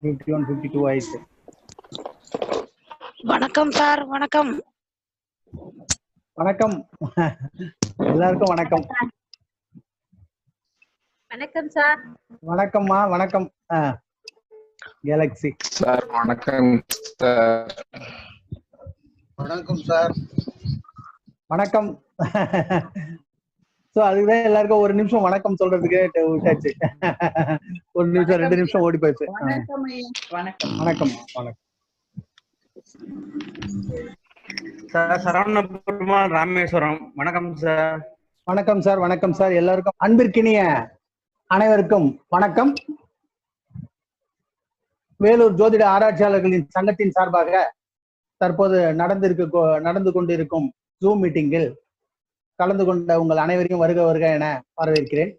51, 52 ஆயிடுச்சு. வணக்கம் சார். வணக்கம். வணக்கம் எல்லாருக்கும் வணக்கம். வணக்கம் சார். வணக்கம்மா. வணக்கம். கேலக்ஸி சார் வணக்கம் சார். வணக்கம் சார். வணக்கம். சோ அதுதான் எல்லாருக்கும் ஒரு நிமிஷம் வணக்கம் சொல்றதுக்கு விட்டாச்சு. ஒரு நிமிஷம் 2 நிமிஷம் ஓடி போயிடுச்சு. வணக்கம். வணக்கம். வணக்கம் சார். சரவண பெருமாள் ராமேஸ்வரம். வணக்கம் சார். வணக்கம் சார். வணக்கம் சார். எல்லாருக்கும் அன்பிற்கினிய அனைவருக்கும் வணக்கம். வேலூர் ஜோதிட ஆராய்ச்சியாளர்களின் சங்கத்தின் சார்பாக தற்போது நடந்து கொண்டிருக்கும் ஜூம் மீட்டிங்கில் கலந்து கொண்ட உங்கள் அனைவரையும் வருக வருக என வரவேற்கிறேன்.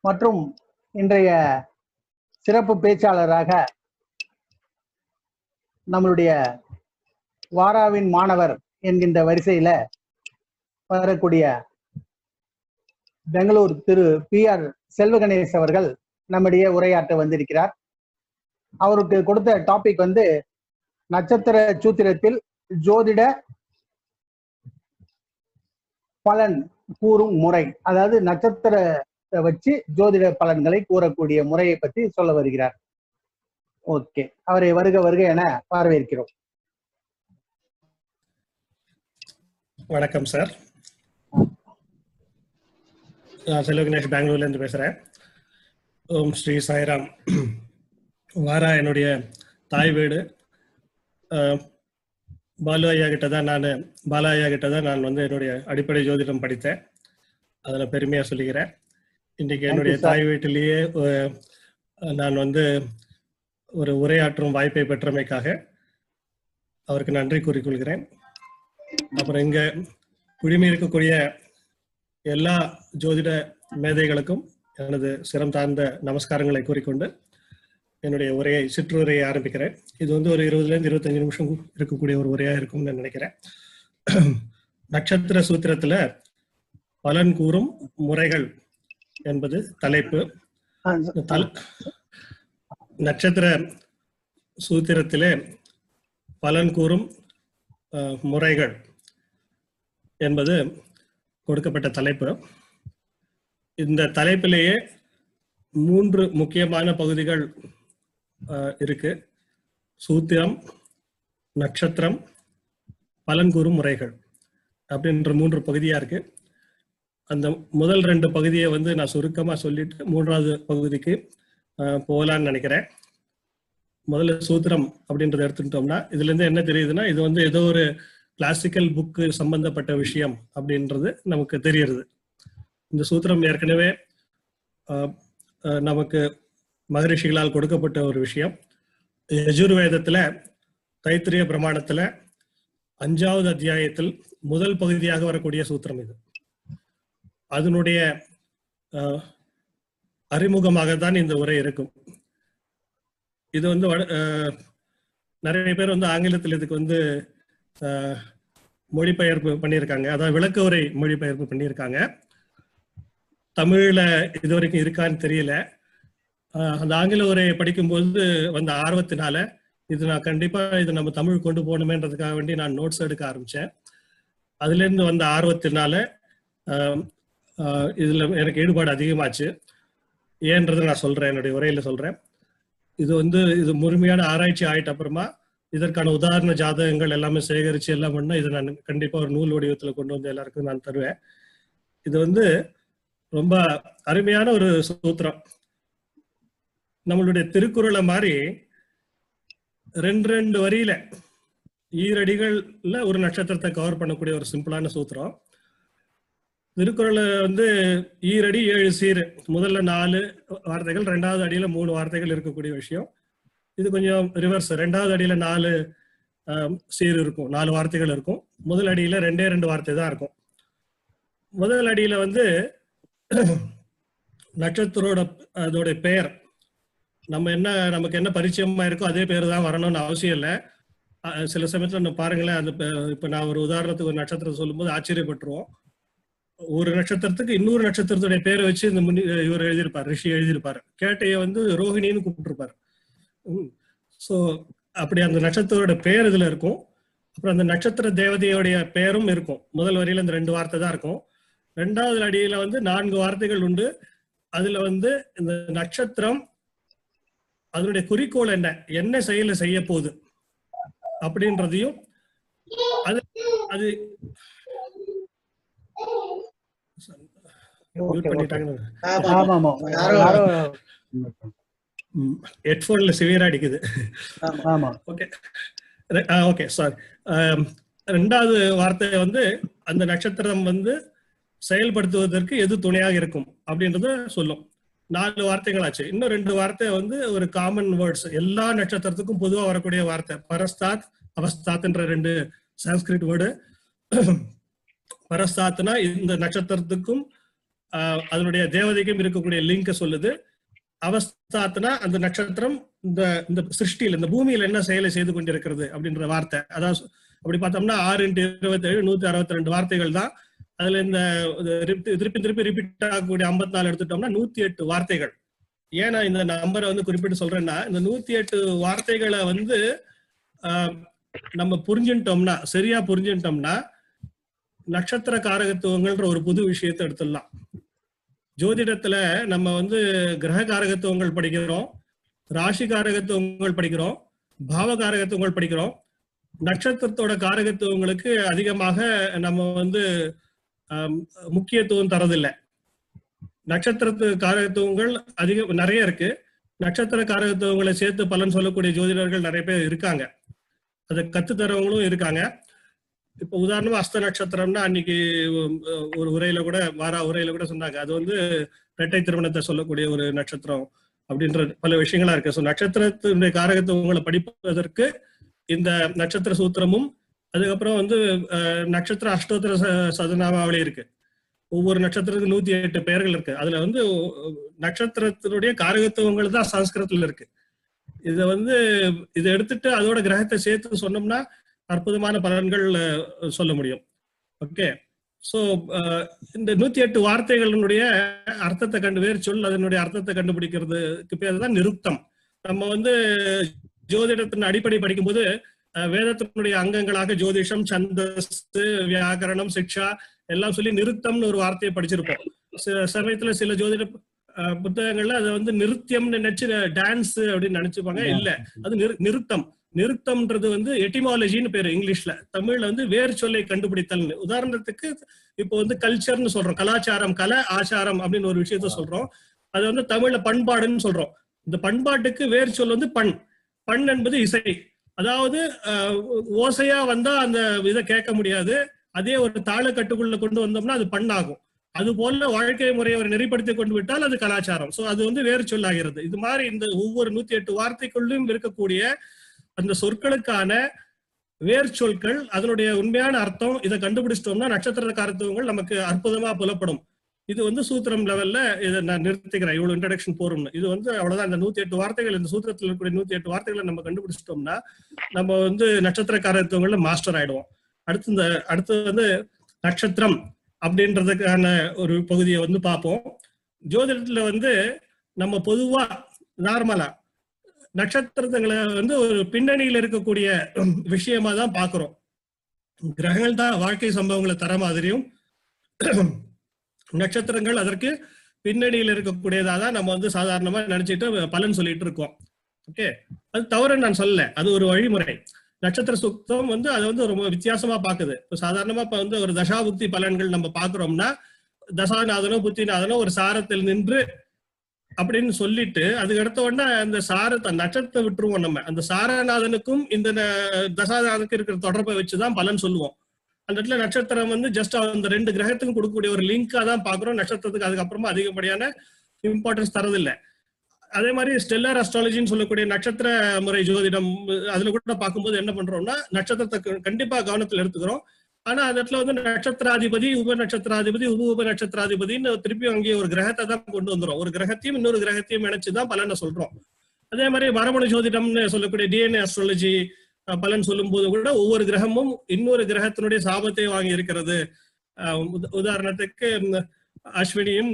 மற்றும் இன்றைய சிறப்பு பேச்சாளராக நம்மளுடைய வாராவின் மாணவர் என்கின்ற வரிசையில வரக்கூடிய பெங்களூர் திரு PR செல்வகணேஷ் அவர்கள் நம்முடைய உரையாற்ற வந்திருக்கிறார். அவருக்கு கொடுத்த டாபிக் நட்சத்திர சூத்திரத்தில் ஜோதிட பலன் கூறும் முறை, அதாவது நட்சத்திரத்தை வச்சு ஜோதிட பலன்களை கூறக்கூடிய முறையை பற்றி சொல்ல வருகிறார். ஓகே, அவரை வருக வருக என வரவேற்கிறோம். வணக்கம் சார். நான் செல்வகணேஷ் பெங்களூர்ல இருந்து பேசுறேன். ஓம் ஸ்ரீ சாய்ராம். வாரா என்னுடைய தாய் வீடு. பாலா ஐயா கிட்ட தான் நான் என்னுடைய அடிப்படை ஜோதிடம் படித்தேன். அதில் பெருமையாக சொல்லிக்கிறேன். இன்றைக்கி என்னுடைய தாய் வீட்டிலேயே நான் ஒரு உரையாற்றும் வாய்ப்பை பெற்றமைக்காக அவருக்கு நன்றி கூறிக்கொள்கிறேன். அப்புறம் இங்கே குழுமி இருக்கக்கூடிய எல்லா ஜோதிட மேதைகளுக்கும் எனது சிரம் தாழ்ந்த நமஸ்காரங்களை கூறிக்கொண்டு என்னுடைய சிற்றுரையை ஆரம்பிக்கிறேன். இது ஒரு 20லேருந்து 25 நிமிஷம் இருக்கக்கூடிய ஒரு உரையா இருக்கும்னு நான் நினைக்கிறேன். நட்சத்திர சூத்திரத்துல பலன் கூறும் முறைகள் என்பது தலைப்பு. நட்சத்திர சூத்திரத்திலே பலன் கூறும் முறைகள் என்பது கொடுக்கப்பட்ட தலைப்பு. இந்த தலைப்பிலேயே 3 முக்கியமான பகுதிகள் இருக்கு. சூத்திரம், நட்சத்திரம், பலன் கூறும் முறைகள் அப்படின்ற 3 பகுதியா இருக்கு. அந்த முதல் 2 பகுதியை நான் சுருக்கமா சொல்லிட்டு 3வது பகுதிக்கு போகலான்னு நினைக்கிறேன். முதல்ல சூத்திரம் அப்படின்றத எடுத்துட்டோம்னா இதுல இருந்து என்ன தெரியுதுன்னா, இது ஏதோ ஒரு கிளாசிக்கல் புக்கு சம்பந்தப்பட்ட விஷயம் அப்படின்றது நமக்கு தெரியுது. இந்த சூத்திரம் ஏற்கனவே நமக்கு மகரிஷிகளால் கொடுக்கப்பட்ட ஒரு விஷயம். யஜுர்வேதத்துல தைத்திரிய பிரமாணத்துல 5வது அத்தியாயத்தில் முதல் பகுதியாக வரக்கூடிய சூத்திரம் இது. அதனுடைய அறிமுகமாக தான் இந்த உரை இருக்கும். இது நிறைய பேர் ஆங்கிலத்தில் இதுக்கு மொழிபெயர்ப்பு பண்ணியிருக்காங்க. அதாவது விளக்க உரை மொழிபெயர்ப்பு பண்ணியிருக்காங்க. தமிழ்ல இது வரைக்கும் இருக்கான்னு தெரியல. அந்த ஆங்கில உரையை படிக்கும்போது ஆர்வத்தினால நான் கண்டிப்பா நம்ம தமிழ் கொண்டு போகணுமேன்றதுக்காக வேண்டி நான் நோட்ஸ் எடுக்க ஆரம்பிச்சேன். அதுல இருந்து வந்த ஆர்வத்தினால இதுல எனக்கு ஈடுபாடு அதிகமாச்சு. ஏன்றதை நான் சொல்றேன், என்னுடைய உரையில சொல்றேன். இது முழுமையான ஆராய்ச்சி ஆயிட்ட அப்புறமா இதற்கான உதாரண ஜாதகங்கள் எல்லாமே சேகரிச்சு எல்லாம் பண்ணா இதை நான் கண்டிப்பா ஒரு நூல் வடிவத்துல கொண்டு எல்லாருக்கும் நான் தருவேன். இது ரொம்ப அருமையான ஒரு சூத்திரம். நம்மளுடைய திருக்குறளை மாதிரி 2 வரியில ஈரடிகள்ல ஒரு நட்சத்திரத்தை கவர் பண்ணக்கூடிய ஒரு சிம்பிளான சூத்திரம். திருக்குறளை ஈரடி 7 சீர், முதல்ல 4 வார்த்தைகள், 2வது அடியில 3 வார்த்தைகள் இருக்கக்கூடிய விஷயம். இது கொஞ்சம் ரிவர்ஸ். 2வது அடியில 4 சீர் இருக்கும், 4 வார்த்தைகள் இருக்கும். முதல் அடியில 2 வார்த்தை தான் இருக்கும். முதல் அடியில நட்சத்திரோட அதோட பெயர் நமக்கு என்ன பரிச்சயமா இருக்கோ அதே பேர் தான் வரணும்னு அவசியம் இல்லை. சில சமயத்துல பாருங்களேன், இப்ப நான் ஒரு உதாரணத்துக்கு ஒரு நட்சத்திரம் சொல்லும்போது ஆச்சரியப்பட்டுருவோம். ஒரு நட்சத்திரத்துக்கு இன்னொரு நட்சத்திரத்துடைய பேரை வச்சு இவர் எழுதியிருப்பார், ரிஷி எழுதியிருப்பாரு. கேட்டைய ரோஹிணின்னு கூப்பிட்டுருப்பாரு. ஸோ அப்படி அந்த நட்சத்திரோட பெயர் இதுல இருக்கும். அப்புறம் அந்த நட்சத்திர தேவதையோடைய பெயரும் இருக்கும். முதல் வரியில இந்த 2 வார்த்தை தான் இருக்கும். 2வது அடியில வந்து 4 வார்த்தைகள் உண்டு. அதுல வந்து இந்த நட்சத்திரம் அதனுடைய குறிக்கோள் என்ன செயல செய்ய போகுது அப்படின்றதையும் அது அது ஹெட்போன்ல சிவியரா அடிக்குது. Okay sorry. 2வது வார்த்தை வந்து அந்த நட்சத்திரம் வந்து செயல்படுத்துவதற்கு எது துணையாக இருக்கும் அப்படின்றத சொல்லும். 4 வார்த்தைகள் ஆச்சு. இன்னும் 2 வார்த்தை வந்து ஒரு காமன் வேர்ட்ஸ், எல்லா நட்சத்திரத்துக்கும் பொதுவா வரக்கூடிய வார்த்தை. பரஸ்தாத், அவஸ்தாத்ன்ற 2 சான்ஸ்கிரிட் வேர்டு. பரஸ்தாத்னா இந்த நட்சத்திரத்துக்கும் அதனுடைய தேவதைக்கும் இருக்கக்கூடிய லிங்க சொல்லுது. அவஸ்தாத்னா அந்த நட்சத்திரம் இந்த சிருஷ்டியில், இந்த பூமியில என்ன செயலை செய்து கொண்டிருக்கிறது அப்படின்ற வார்த்தை. அதாவது அப்படி பார்த்தோம்னா 6 × 27 162 வார்த்தைகள் தான். அதுல இந்த திருப்பி ரிப்பீட் ஆகக்கூடிய 54 எடுத்துட்டோம்னா 108 வார்த்தைகள். ஏன்னா இந்த நம்பரை வந்து குறிப்பிட்டு சொல்றேன்னா, இந்த 108 வார்த்தைகளை வந்து நம்ம புரிஞ்சுட்டோம்னா, சரியா புரிஞ்சுட்டோம்னா நட்சத்திர காரகத்துவங்கள்ன்ற ஒரு புது விஷயத்தை எடுத்துடலாம். ஜோதிடத்துல நம்ம வந்து கிரக காரகத்துவங்கள் படிக்கிறோம், ராசி காரகத்துவங்கள் படிக்கிறோம், பாவ காரகத்துவங்கள் படிக்கிறோம். நட்சத்திரத்தோட காரகத்துவங்களுக்கு அதிகமாக நம்ம வந்து முக்கியத்துவம் தரதில்லை. நட்சத்திரத்து காரகத்துவங்கள் நிறைய இருக்கு. நட்சத்திர காரகத்துவங்களை சேர்த்து பலன் சொல்லக்கூடிய ஜோதிடர்கள் நிறைய பேர் இருக்காங்க. அதை கத்துத்தரவங்களும் இருக்காங்க. இப்ப உதாரணமா அஸ்த நட்சத்திரம்னா அன்னைக்கு ஒரு உரையில கூட உரையில கூட சொன்னாங்க, அது வந்து இரட்டை திருமணத்தை சொல்லக்கூடிய ஒரு நட்சத்திரம் அப்படின்ற பல விஷயங்களா இருக்கு. ஸோ நட்சத்திரத்தினுடைய காரகத்துவங்களை படிப்பதற்கு இந்த நட்சத்திர சூத்திரமும், அதுக்கப்புறம் வந்து நட்சத்திர அஷ்டோத்திர சதநாமாவளி இருக்கு. ஒவ்வொரு நட்சத்திரத்துக்கு 108 பெயர்கள் இருக்கு. அதுல வந்து நட்சத்திரத்தினுடைய காரகத்துவங்கள் தான் சமஸ்கிருதத்துல இருக்கு. இதை எடுத்துட்டு அதோட கிரகத்தை சேர்த்து சொன்னோம்னா அற்புதமான பலன்கள் சொல்ல முடியும். ஓகே, சோ இந்த 108 வார்த்தைகளினுடைய அர்த்தத்தை வேறு சொல் அதனுடைய அர்த்தத்தை கண்டுபிடிக்கிறதுக்கு பேர் தான் நிருக்தம். நம்ம வந்து ஜோதிடத்தின் அடிப்படை படிக்கும்போது வேதத்தினுடைய அங்கங்களாக ஜோதிஷம், சந்தஸ், வியாக்கரணம், சிக்ஷா எல்லாம் சொல்லி நிருத்தம்னு ஒரு வார்த்தையை படிச்சிருப்போம். சமயத்துல சில ஜோதிட புத்தகங்கள்ல அதை வந்து நிருத்தியம்னு நினைச்சு டான்ஸ் அப்படின்னு நினைச்சுப்பாங்க. இல்ல, அது நிருத்தம். நிருத்தம்ன்றது வந்து எட்டிமாலஜின்னு பேரு இங்கிலீஷ்ல. தமிழ்ல வந்து வேறு சொல்லை கண்டுபிடித்தல். உதாரணத்துக்கு இப்போ வந்து கல்ச்சர்னு சொல்றோம், கலாச்சாரம், கலை, ஆச்சாரம் அப்படின்னு ஒரு விஷயத்த சொல்றோம். அது வந்து தமிழ்ல பண்பாடுன்னு சொல்றோம். இந்த பண்பாட்டுக்கு வேறு சொல் வந்து பண் என்பது இசை. அதாவது ஓசையா வந்தா அந்த இதை கேட்க முடியாது. அதே ஒரு தாள கட்டுக்குள்ள கொண்டு வந்தோம்னா அது பண்ணாகும். அது போல வாழ்க்கை முறையை ஒரு நெறிப்படுத்தி கொண்டு விட்டால் அது கலாச்சாரம். சோ அது வந்து வேறு சொல்லாகிறது. இது மாதிரி இந்த ஒவ்வொரு 108 வார்த்தைக்குள்ளும் இருக்கக்கூடிய அந்த சொற்களுக்கான வேர் சொற்கள், அதனுடைய உண்மையான அர்த்தம், இதை கண்டுபிடிச்சிட்டோம்னா நட்சத்திர காரத்துவங்கள் நமக்கு அற்புதமா புலப்படும். இது வந்து சூத்திரம் லெவல்ல இதை நான் நிறுத்திக்கிறேன். இவ்வளவு இன்ட்ரடக்ஷன் போறோம்னு. இது வந்து அவ்வளவுதான். இந்த 108 வார்த்தைகள், இந்த சூத்திரத்தில் இருக்கக்கூடிய 108 வார்த்தைகளை நம்ம கண்டுபிடிச்சிட்டோம்னா நம்ம வந்து நட்சத்திர காரத்துவங்கள்ல மாஸ்டர் ஆயிடுவோம். அடுத்து வந்து நட்சத்திரம் அப்படின்றதுக்கான ஒரு பகுதியை வந்து பார்ப்போம். ஜோதிடத்துல வந்து நம்ம பொதுவா நார்மலா நட்சத்திரங்களை வந்து ஒரு பின்னணியில இருக்கக்கூடிய விஷயமா தான் பாக்குறோம். கிரகங்கள் தான் வாழ்க்கை சம்பவங்களை தர மாதிரியும், நட்சத்திரங்கள் அதற்கு பின்னணியில் இருக்கக்கூடியதா தான் நம்ம வந்து சாதாரணமா நினைச்சிட்டு பலன் சொல்லிட்டு இருக்கோம். ஓகே, அது தவறுன்னு நான் சொல்லல, அது ஒரு வழிமுறை. நட்சத்திர சுத்தம் வந்து அதை வந்து ரொம்ப வித்தியாசமா பாக்குது. இப்போ சாதாரணமா இப்ப வந்து ஒரு தசாபுக்தி பலன்கள் நம்ம பாக்குறோம்னா, தசாநாதனோ புத்திநாதனோ ஒரு சாரத்தில் நின்று அப்படின்னு சொல்லிட்டு அதுக்கு அடுத்த உடனே அந்த சாரத்தை நட்சத்திரத்தை விட்டுருவோம். நம்ம அந்த சாரநாதனுக்கும் இந்த தசாநாதனுக்கு இருக்கிற தொடர்பை வச்சுதான் பலன் சொல்லுவோம். அந்த இடத்துல நட்சத்திரம் வந்து ஜஸ்ட் அந்த 2 கிரகத்துக்கும் கொடுக்கக்கூடிய ஒரு லிங்கா தான் பாக்குறோம். நட்சத்திரத்துக்கு அதுக்கப்புறமா அதிகப்படியான இம்பார்ட்டன்ஸ் தரதில்லை. அதே மாதிரி ஸ்டெல்லர் அஸ்ட்ராலஜின்னு சொல்லக்கூடிய நட்சத்திர முறை ஜோதிடம், அதுல கூட பார்க்கும்போது என்ன பண்றோம்னா நட்சத்திரத்தை கண்டிப்பா கவனத்துல எடுத்துக்கிறோம். ஆனா அந்த இடத்துல வந்து நட்சத்திராதிபதி, உப நட்சத்திராதிபதி, உப நட்சத்திராதிபதினு திருப்பி அங்கே ஒரு கிரகத்தை தான் கொண்டு வந்துடும். ஒரு கிரகத்தையும் இன்னொரு கிரகத்தையும் இணைச்சுதான் பலனை சொல்றோம். அதே மாதிரி மரபணு ஜோதிடம்னு சொல்லக்கூடிய டிஎன்ஏ அஸ்ட்ராலஜி பலன் சொல்லும் போது கூட ஒவ்வொரு கிரகமும் இன்னொரு கிரகத்தினுடைய சாபத்தை வாங்கி இருக்கிறது. உதாரணத்துக்கு அஸ்வினியும்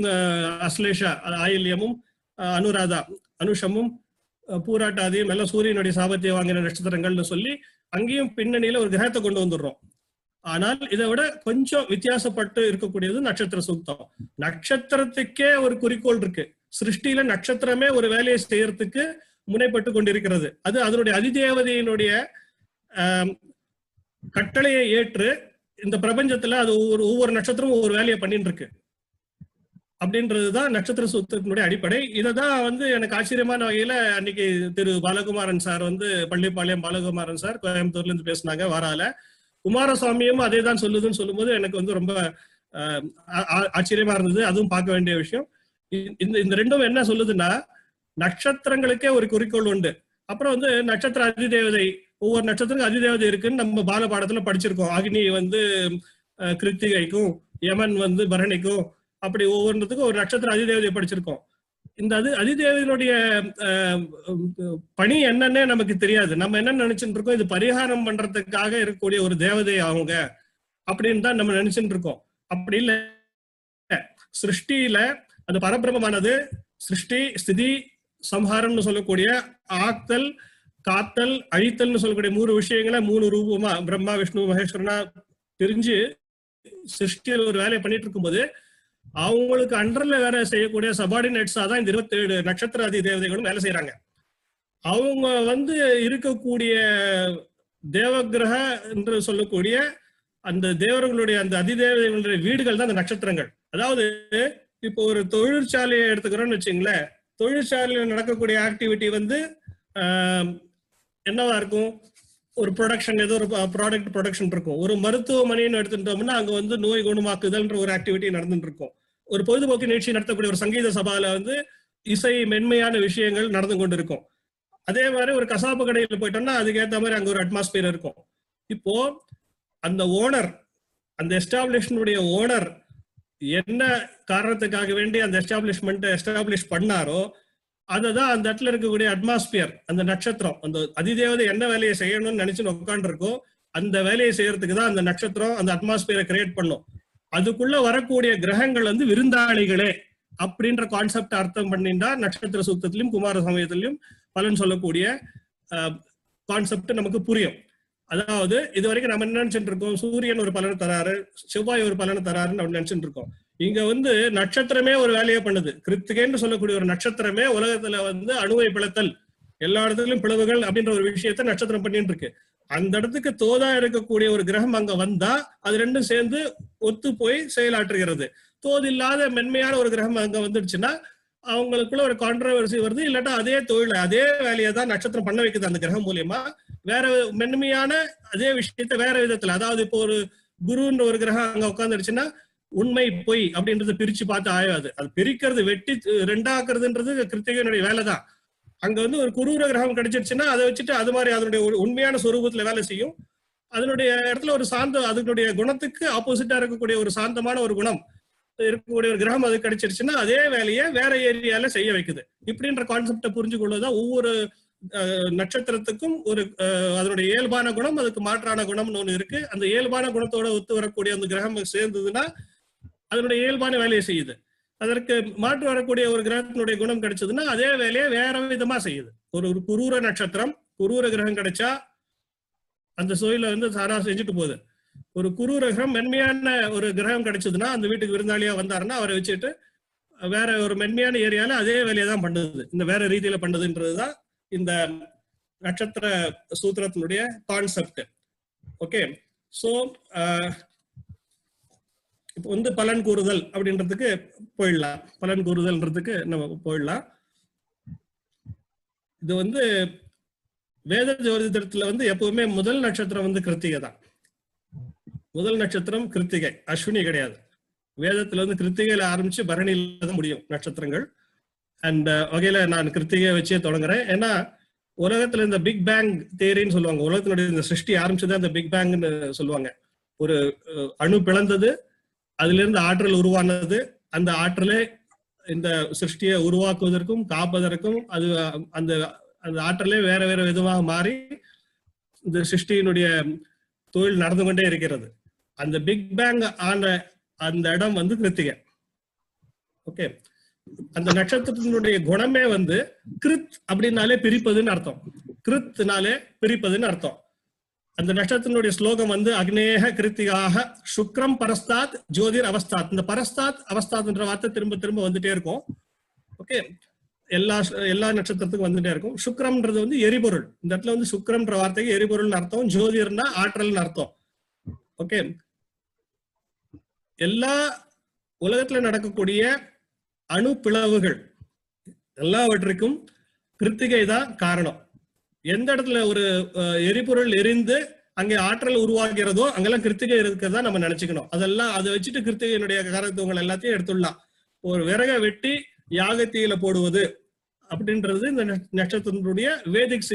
அஸ்லேஷா ஆயில்யமும் அனுராதா அனுஷமும் பூராட்டாதியும் எல்லாம் சூரியனுடைய சாபத்தை வாங்கின நட்சத்திரங்கள்னு சொல்லி அங்கேயும் பின்னணியில ஒரு கிரகத்தை கொண்டு வந்துடுறோம். ஆனால் இதை விட கொஞ்சம் வித்தியாசப்பட்டு இருக்கக்கூடியது நட்சத்திர சூக்தம். நட்சத்திரத்துக்கே ஒரு குறிக்கோள் இருக்கு. சிருஷ்டியில நட்சத்திரமே ஒரு வேலையை செய்யறதுக்கு முனைப்பட்டு கொண்டிருக்கிறது. அது அதனுடைய அதிதேவதையினுடைய கட்டளையை ஏற்று இந்த பிரபஞ்சத்துல அது ஒவ்வொரு நட்சத்திரமும் ஒவ்வொரு வேலையை பண்ணிட்டு இருக்கு. அப்படின்றதுதான் நட்சத்திர சூத்திரத்தினுடைய அடிப்படை. இததான் எனக்கு ஆச்சரியமான வகையில அன்னைக்கு திரு பாலகுமாரன் சார் பள்ளிப்பாளையம் பாலகுமாரன் சார் கோயம்புத்தூர்ல இருந்து பேசினாங்க வாரால. குமாரசுவாமியும் அதே தான் சொல்லுதுன்னு சொல்லும்போது எனக்கு ரொம்ப ஆச்சரியமா இருந்தது. அதுவும் பார்க்க வேண்டிய விஷயம். இந்த ரெண்டும் என்ன சொல்லுதுன்னா, நட்சத்திரங்களுக்கே ஒரு குறிக்கோள் உண்டு. அப்புறம் நட்சத்திர அதிதேவதை, ஒவ்வொரு நட்சத்திரம் அதிதேவதை இருக்குன்னு நம்ம பால பாடத்துல படிச்சிருக்கோம். அக்னி கிருத்திகைக்கும், யமன் பரணிக்கும், அப்படி ஒவ்வொன்றதுக்கும் ஒரு நட்சத்திர அதிதேவதையை படிச்சிருக்கோம். இந்த அதிதேவதையினுடைய பணி என்னன்னே நமக்கு தெரியாது. நம்ம என்ன நினைச்சுட்டு இருக்கோம், இது பரிகாரம் பண்றதுக்காக இருக்கக்கூடிய ஒரு தேவதை அவங்க அப்படின்னு தான் நம்ம நினைச்சுட்டு இருக்கோம். அப்படி இல்ல, சிருஷ்டியில அது பரபிரமமானது சிருஷ்டி ஸ்திதி சம்ஹாரம்னு சொல்லக்கூடிய ஆக்தல் காத்தல் அழித்தல்னு சொல்லக்கூடிய 3 விஷயங்களை 3 ரூபமா பிரம்மா விஷ்ணு மகேஸ்வரனா தெரிஞ்சு சிருஷ்டியில் ஒரு வேலையை பண்ணிட்டு இருக்கும்போது அவங்களுக்கு அண்டர்ல வேலை செய்யக்கூடிய சபார்டினேட்ஸா தான் இந்த 27 நட்சத்திர அதிதேவதைகளும் வேலை செய்யறாங்க. அவங்க இருக்கக்கூடிய தேவகிரக என்று சொல்லக்கூடிய அந்த தேவர்களுடைய அந்த அதிதேவதைகளுடைய வீடுகள் தான் அந்த நட்சத்திரங்கள். அதாவது இப்போ ஒரு தொழிற்சாலையை எடுத்துக்கிறோம்னு வச்சுங்களேன். தொழிற்சாலையில நடக்கக்கூடிய ஆக்டிவிட்டி என்னவா இருக்கும், ஒரு ப்ரொடக்ஷன், ஏதோ ஒரு ப்ராடக்ட் ப்ரொடக்ஷன் இருக்கும். ஒரு மருத்துவமனைன்னு எடுத்துட்டோம்னா அங்க நோய் குணமாக்குதல்ன்ற ஒரு ஆக்டிவிட்டி நடந்துட்டு இருக்கும். ஒரு பொழுதுபோக்கு நிகழ்ச்சி நடத்தக்கூடிய ஒரு சங்கீத சபால இசை மென்மையான விஷயங்கள் நடந்து கொண்டு இருக்கும். அதே மாதிரி ஒரு கசாப்பு கடையில போயிட்டோம்னா அதுக்கேற்ற மாதிரி அங்க ஒரு அட்மாஸ்பியர் இருக்கும். இப்போ அந்த ஓனர், அந்த எஸ்டாப்ளிஷ்மென்ட் ஓனர் என்ன காரணத்துக்காக வேண்டி அந்த எஸ்டாப்ளிஷ்மெண்ட் எஸ்டாப்ளிஷ் பண்ணாரோ அததான் அந்த இடத்துல இருக்கக்கூடிய அட்மாஸ்பியர், அந்த நட்சத்திரம், அந்த அதிதேவதை என்ன வேலையை செய்யணும்னு நினைச்சுன்னு உட்காந்துருக்கோ அந்த வேலையை செய்யறதுக்கு தான் அந்த நட்சத்திரம் அந்த அட்மாஸ்பியரை கிரியேட் பண்ணும். அதுக்குள்ள வரக்கூடிய கிரகங்கள் விருந்தாளிகளே அப்படின்ற கான்செப்ட் அர்த்தம் பண்ணிட்டா நட்சத்திர சூக்தத்திலும் குமார சமயத்திலையும் பலன் சொல்லக்கூடிய கான்செப்ட் நமக்கு புரியும். அதாவது இது வரைக்கும் நம்ம என்ன நினைச்சுட்டு இருக்கோம், சூரியன் ஒரு பலனை தராரு, செவ்வாய் ஒரு பலனை தராருன்னு நம்ம நினைச்சுட்டு இருக்கோம். இங்க நட்சத்திரமே ஒரு வேலையை பண்ணுது. கிருத்திகைன்னு சொல்லக்கூடிய ஒரு நட்சத்திரமே உலகத்துல அணுவை பிளத்தல், எல்லா இடத்துலயும் பிளவுகள் அப்படின்ற ஒரு விஷயத்த நட்சத்திரம் பண்ணிட்டு இருக்கு. அந்த இடத்துக்கு தோதா இருக்கக்கூடிய ஒரு கிரகம் அங்க வந்தா அது ரெண்டும் சேர்ந்து ஒத்து போய் செயலாற்றுகிறது. தோது இல்லாத மென்மையான ஒரு கிரகம் அங்க வந்துடுச்சுன்னா அவங்களுக்குள்ள ஒரு கான்ட்ரவர்சி வருது. இல்லாட்டா அதே தொழில அதே வேலையை தான் நட்சத்திரம் பண்ண வைக்குது அந்த கிரகம் மூலியமா. வேற மென்மையான அதே விஷயத்த வேற விதத்துல, அதாவது இப்போ ஒரு குருன்ற ஒரு கிரகம் அங்க உட்காந்துடுச்சுன்னா உண்மை பொய் அப்படின்றத பிரிச்சு பார்த்து ஆயாது. அது பிரிக்கிறது, வெட்டி ரெண்டாக்குறதுன்றது கிருத்திகையினுடைய வேலை தான். அங்க ஒரு குரூர கிரகம் கிடைச்சிருச்சுன்னா அதை வச்சுட்டு அது மாதிரி அதனுடைய உண்மையான சொரூபத்துல வேலை செய்யும். அதனுடைய இடத்துல ஒரு சாந்த, அதனுடைய குணத்துக்கு ஆப்போசிட்டா இருக்கக்கூடிய ஒரு சாந்தமான ஒரு குணம் இருக்கக்கூடிய ஒரு கிரகம் அது கிடைச்சிருச்சுன்னா அதே வேலையை வேற ஏரியால செய்ய வைக்குது. இப்படின்ற கான்செப்டை புரிஞ்சு கொள்வதுதான் ஒவ்வொரு நட்சத்திரத்துக்கும் ஒரு அதனுடைய இயல்பான குணம், அதுக்கு மாற்றான குணம்னு ஒண்ணு இருக்கு. அந்த இயல்பான குணத்தோட ஒத்து வரக்கூடிய அந்த கிரகம் சேர்ந்ததுன்னா அதனுடைய இயல்பான வேலையை செய்யுது. அதற்கு மாற்று வரக்கூடிய ஒரு கிரகத்தினுடைய குணம் கிடைச்சதுன்னா அதே வேலையை வேற விதமா செய்யுது. ஒரு குரூர நட்சத்திரம், குரூர கிரகம் கிடைச்சா அந்த சோயில சாரா செஞ்சுட்டு போகுது. ஒரு குரூர கிரகம் மென்மையான ஒரு கிரகம் கிடைச்சதுன்னா அந்த வீட்டுக்கு விருந்தாளியா வந்தாருன்னா அவரை வச்சுட்டு வேற ஒரு மென்மையான ஏரியால அதே வேலையை தான் பண்ணுது, இந்த வேற ரீதியில பண்ணுதுன்றதுதான் இந்த நட்சத்திர சூத்திரத்தினுடைய கான்செப்ட். ஓகே, சோ இப்போ பலன் கூறுதல் அப்படின்றதுக்கு போயிடலாம். பலன் கூறுதல்ன்றதுக்கு நம்ம போயிடலாம். இது வேத ஜோதிடத்துல எப்பவுமே முதல் நட்சத்திரம் கிருத்திகை தான். முதல் நட்சத்திரம் கிருத்திகை, அஸ்வினி கிடையாது. வேதத்துல கிருத்திகையில ஆரம்பிச்சு பரணியில தான் முடியும் நட்சத்திரங்கள். அண்ட் வகையில நான் கிருத்திகையை வச்சே தொடங்குறேன். ஏன்னா உலகத்துல இந்த பிக் பேங் தியரின்னு சொல்லுவாங்க. உலகத்தினுடைய இந்த சிருஷ்டி ஆரம்பிச்சதான் இந்த பிக் பேங்னு சொல்லுவாங்க. ஒரு அணு பிளந்தது, அதுல இருந்து ஆற்றல் உருவானது. அந்த ஆற்றலை இந்த சிருஷ்டியை உருவாக்குவதற்கும் காப்பதற்கும் அது அந்த அந்த ஆற்றலே வேற வேற விதமாக மாறி இந்த சிருஷ்டியினுடைய தொழில் நடந்து கொண்டே இருக்கிறது. அந்த பிக் பேங் ஆன அந்த இடம் கிருத்திகை. ஓகே, அந்த நட்சத்திரத்தினுடைய குணமே வந்து கிருத் அப்படின்னாலே பிரிப்பதுன்னு அர்த்தம். கிருத்னாலே பிரிப்பதுன்னு அர்த்தம். அந்த நட்சத்திரனுடைய ஸ்லோகம் வந்து அக்னேக கிருத்திகாக சுக்ரம் பரஸ்தாத் ஜோதிர் அவஸ்தாத். இந்த பரஸ்தாத் அவஸ்தாத்ன்ற வார்த்தை திரும்ப திரும்ப வந்துட்டே இருக்கும். ஓகே, எல்லா நட்சத்திரத்துக்கும் வந்துட்டே இருக்கும். சுக்ரம்ன்றது வந்து எரிபொருள். இந்த இடத்துல வந்து சுக்ரம்ன்ற வார்த்தைக்கு எரிபொருள்னு அர்த்தம், ஜோதிர்னா ஆற்றல்னு அர்த்தம். ஓகே, எல்லா உலகத்துல நடக்கக்கூடிய அணு பிளவுகள் எல்லாவற்றுக்கும் கிருத்திகை தான் காரணம். எந்த இடத்துல ஒரு எரிபொருள் எரிந்து அங்கே ஆற்றல் உருவாகிறதோ அங்கெல்லாம் கிருத்திகை இருக்கிறதா நம்ம நினைச்சுக்கணும். அதெல்லாம் அதை வச்சுட்டு கிருத்திகையினுடைய காரத்துவங்கள் எல்லாத்தையும் எடுத்துடலாம். ஒரு விறகை வெட்டி யாகத்தீயில போடுவது அப்படின்றது இந்த நட்சத்திரத்தினுடைய வேதிக்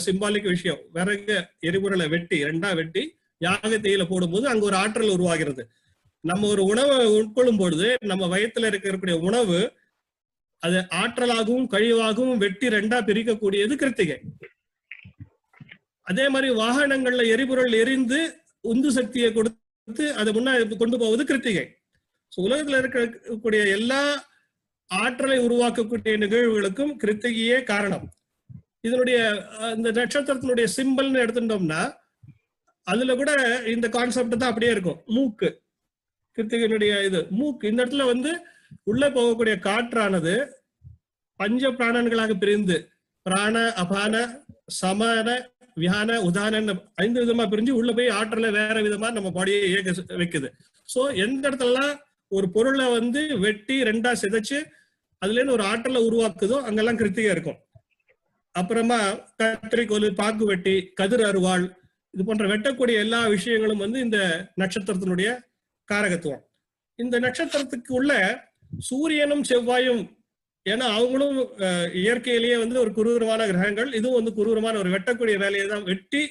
சிம்பாலிக் விஷயம். விறகு எரிபொருளை வெட்டி ரெண்டா வெட்டி யாகத்தீயில போடும்போது அங்க ஒரு ஆற்றல் உருவாகிறது. நம்ம ஒரு உணவை உட்கொள்ளும் பொழுது நம்ம வயிற்றுல இருக்கக்கூடிய உணவு அது ஆற்றலாகவும் கழிவாகவும் வெட்டி ரெண்டா பிரிக்கக்கூடியது கிருத்திகை. அதே மாதிரி வாகனங்கள்ல எரிபொருள் எரிந்து உந்து சக்தியை கொடுத்து அதை முன்னாடி கொண்டு போவது கிருத்திகை. உலகத்துல இருக்கக்கூடிய எல்லா ஆற்றலை உருவாக்கக்கூடிய நிகழ்வுகளுக்கும் கிருத்திகையே காரணம். இதனுடைய இந்த நட்சத்திரத்தினுடைய சிம்பிள்னு எடுத்துட்டோம்னா அதுல கூட இந்த கான்செப்ட் தான் அப்படியே இருக்கும். மூக்கு, கிருத்திகையினுடைய இது மூக்கு. இந்த இடத்துல வந்து உள்ள போகக்கூடிய காற்றானது பஞ்ச பிராணன்களாக பிரிந்து பிராண அபான சமான வியான உதான 5 விதமா பிரிஞ்சு உள்ள போய் ஆற்றலை வேற விதமா நம்ம பாடியை இயக்க வைக்குது. சோ எந்த இடத்துலலாம் ஒரு பொருளை வந்து வெட்டி ரெண்டா சிதைச்சு அதுல இருந்து ஒரு ஆற்றலை உருவாக்குதோ அங்கெல்லாம் கிருத்திகை இருக்கும். அப்புறமா கத்திரிக்கோல், பாக்கு வெட்டி, கதிர் அருவாள், இது போன்ற வெட்டக்கூடிய எல்லா விஷயங்களும் வந்து இந்த நட்சத்திரத்தினுடைய காரகத்துவம். இந்த நட்சத்திரத்துக்கு உள்ள சூரியனும் செவ்வாயும், ஏன்னா அவங்களும் இயற்கையிலேயே வந்து ஒரு குரூரமான கிரகங்கள், இதுவும் வந்து குரூரமான ஒரு வெட்டக்கூடிய வேலையை தான், வெட்டி